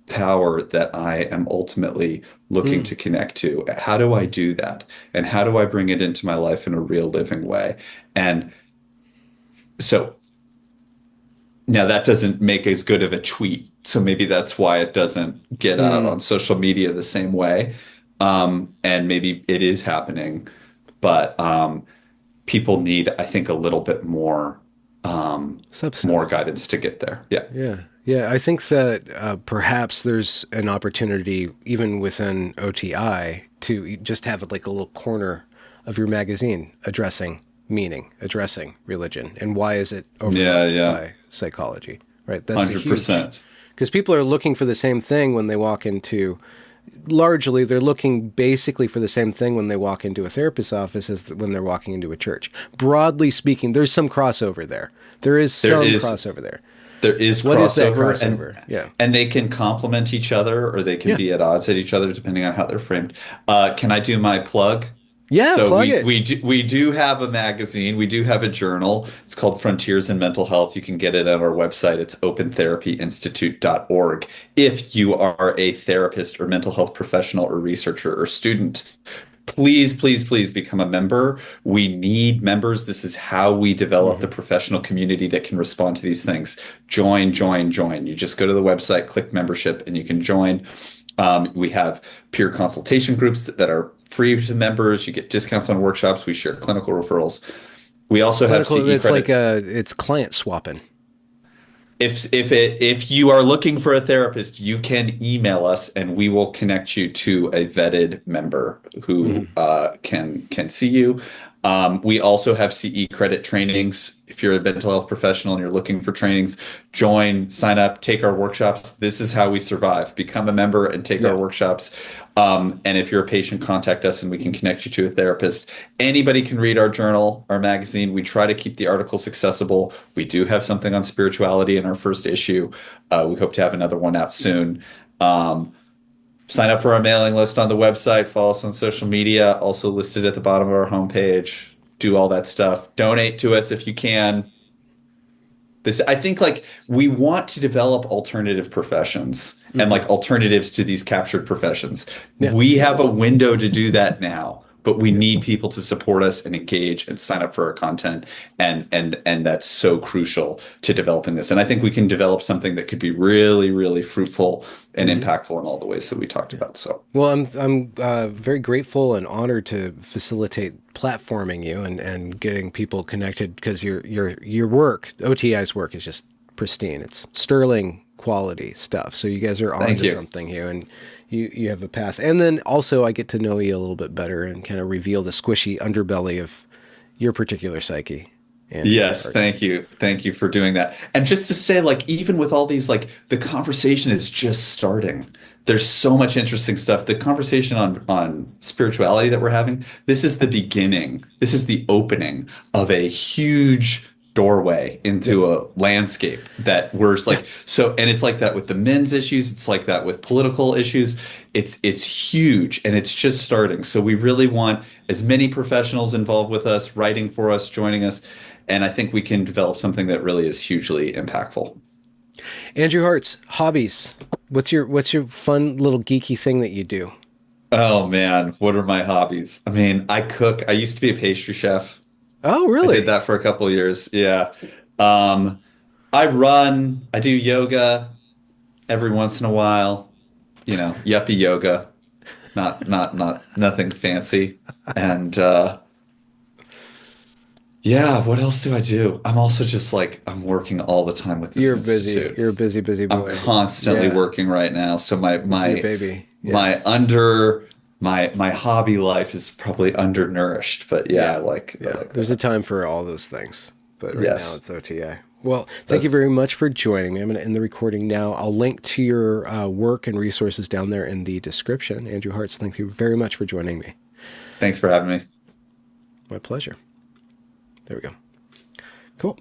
power that I am ultimately looking Mm. to connect to? How do I do that? And how do I bring it into my life in a real living way? And so now that doesn't make as good of a tweet. So maybe that's why it doesn't get out Mm. on social media the same way. And maybe it is happening, but people need, I think, a little bit more Substance. guidance to get there. Yeah. Yeah. Yeah. I think that perhaps there's an opportunity, even within OTI, to just have it like a little corner of your magazine addressing meaning, addressing religion, and why is it Yeah. overlooked Yeah. by psychology, right? That's a huge, 100%. because people are looking for the same thing when they walk into, largely, they're looking basically for the same thing when they walk into a therapist's office as when they're walking into a church. Broadly speaking, there's some crossover there. There is There some is crossover there. there is What is that crossover, crossover? Yeah. and they can complement each other or they can Yeah. be at odds at each other depending on how they're framed. Can I do my plug? Yeah, So plug we it. we do, we do have a magazine. We do have a journal. It's called Frontiers in Mental Health. You can get it on our website. It's opentherapyinstitute.org. If you are a therapist or mental health professional or researcher or student, please, please, please become a member. We need members. This is how we develop the Hmm. professional community that can respond to these things. Join, join, join. You just go to the website, click membership, and you can join. We have peer consultation groups that are free to members. You get discounts on workshops. We share clinical referrals. We also have Clinical, CE it's like credit. it's client swapping. If you are looking for a therapist, you can email us and we will connect you to a vetted member who Hmm. can see you. We also have CE credit trainings. If you're a mental health professional and you're looking for trainings, join, sign up, take our workshops. This is how we survive. Become a member and take our Yeah. workshops. And if you're a patient, contact us and we can connect you to a therapist. Anybody can read our journal, our magazine. We try to keep the articles accessible. We do have something on spirituality in our first issue. We hope to have another one out soon. Um, Sign up for our mailing list on the website, follow us on social media, also listed at the bottom of our homepage. Do all that stuff. Donate to us if you can. I think, like, we want to develop alternative professions and Hmm. like alternatives to these captured professions. Yeah. We have a window to do that now, but we Yeah. need people to support us and engage and sign up for our content. And that's so crucial to developing this. And I think we can develop something that could be really, really fruitful and Hmm. impactful in all the ways that we talked about. So Well, I'm very grateful and honored to facilitate platforming you and getting people connected, because your work, OTI's work, is just pristine. It's sterling quality stuff. So you guys are thank onto you. something here, and you have a path. And then also I get to know you a little bit better and kind of reveal the squishy underbelly of your particular psyche, Andrew Yes, Hartz. thank you. Thank you for doing that. And just to say, like, even with all these, like, the conversation is just starting. There's so much interesting stuff. The conversation on spirituality that we're having, this is the beginning. This is the opening of a huge doorway Yep. into a landscape that we're Yeah. like so, and it's like that with the men's issues, it's like that with political issues. It's huge and it's just starting. So we really want as many professionals involved with us, writing for us, joining us, and I think we can develop something that really is hugely impactful. Andrew Hartz, hobbies. What's your fun little geeky thing that you do? Oh man, what are my hobbies? I mean, I cook. I used to be a pastry chef. Oh, I did really? that for a couple of years. Yeah. Um, I run, I do yoga every once in a while, yuppie yoga, not nothing fancy. And yeah, what else do I do? I'm also just like I'm working all the time with this You're busy. institute. You're a busy, busy I'm boy. constantly Yeah. working right now. So my This is your my baby. Yeah. my under my hobby life is probably undernourished, but yeah, Yeah. I Yeah. like There's a that. time for all those things. But right now Yes. it's OTA. Well, thank you That's very much for joining me. I'm going to end the recording now. I'll link to your work and resources down there in the description. Andrew Hartz, thank you very much for joining me. Thanks for having me. My pleasure. There we go. Cool.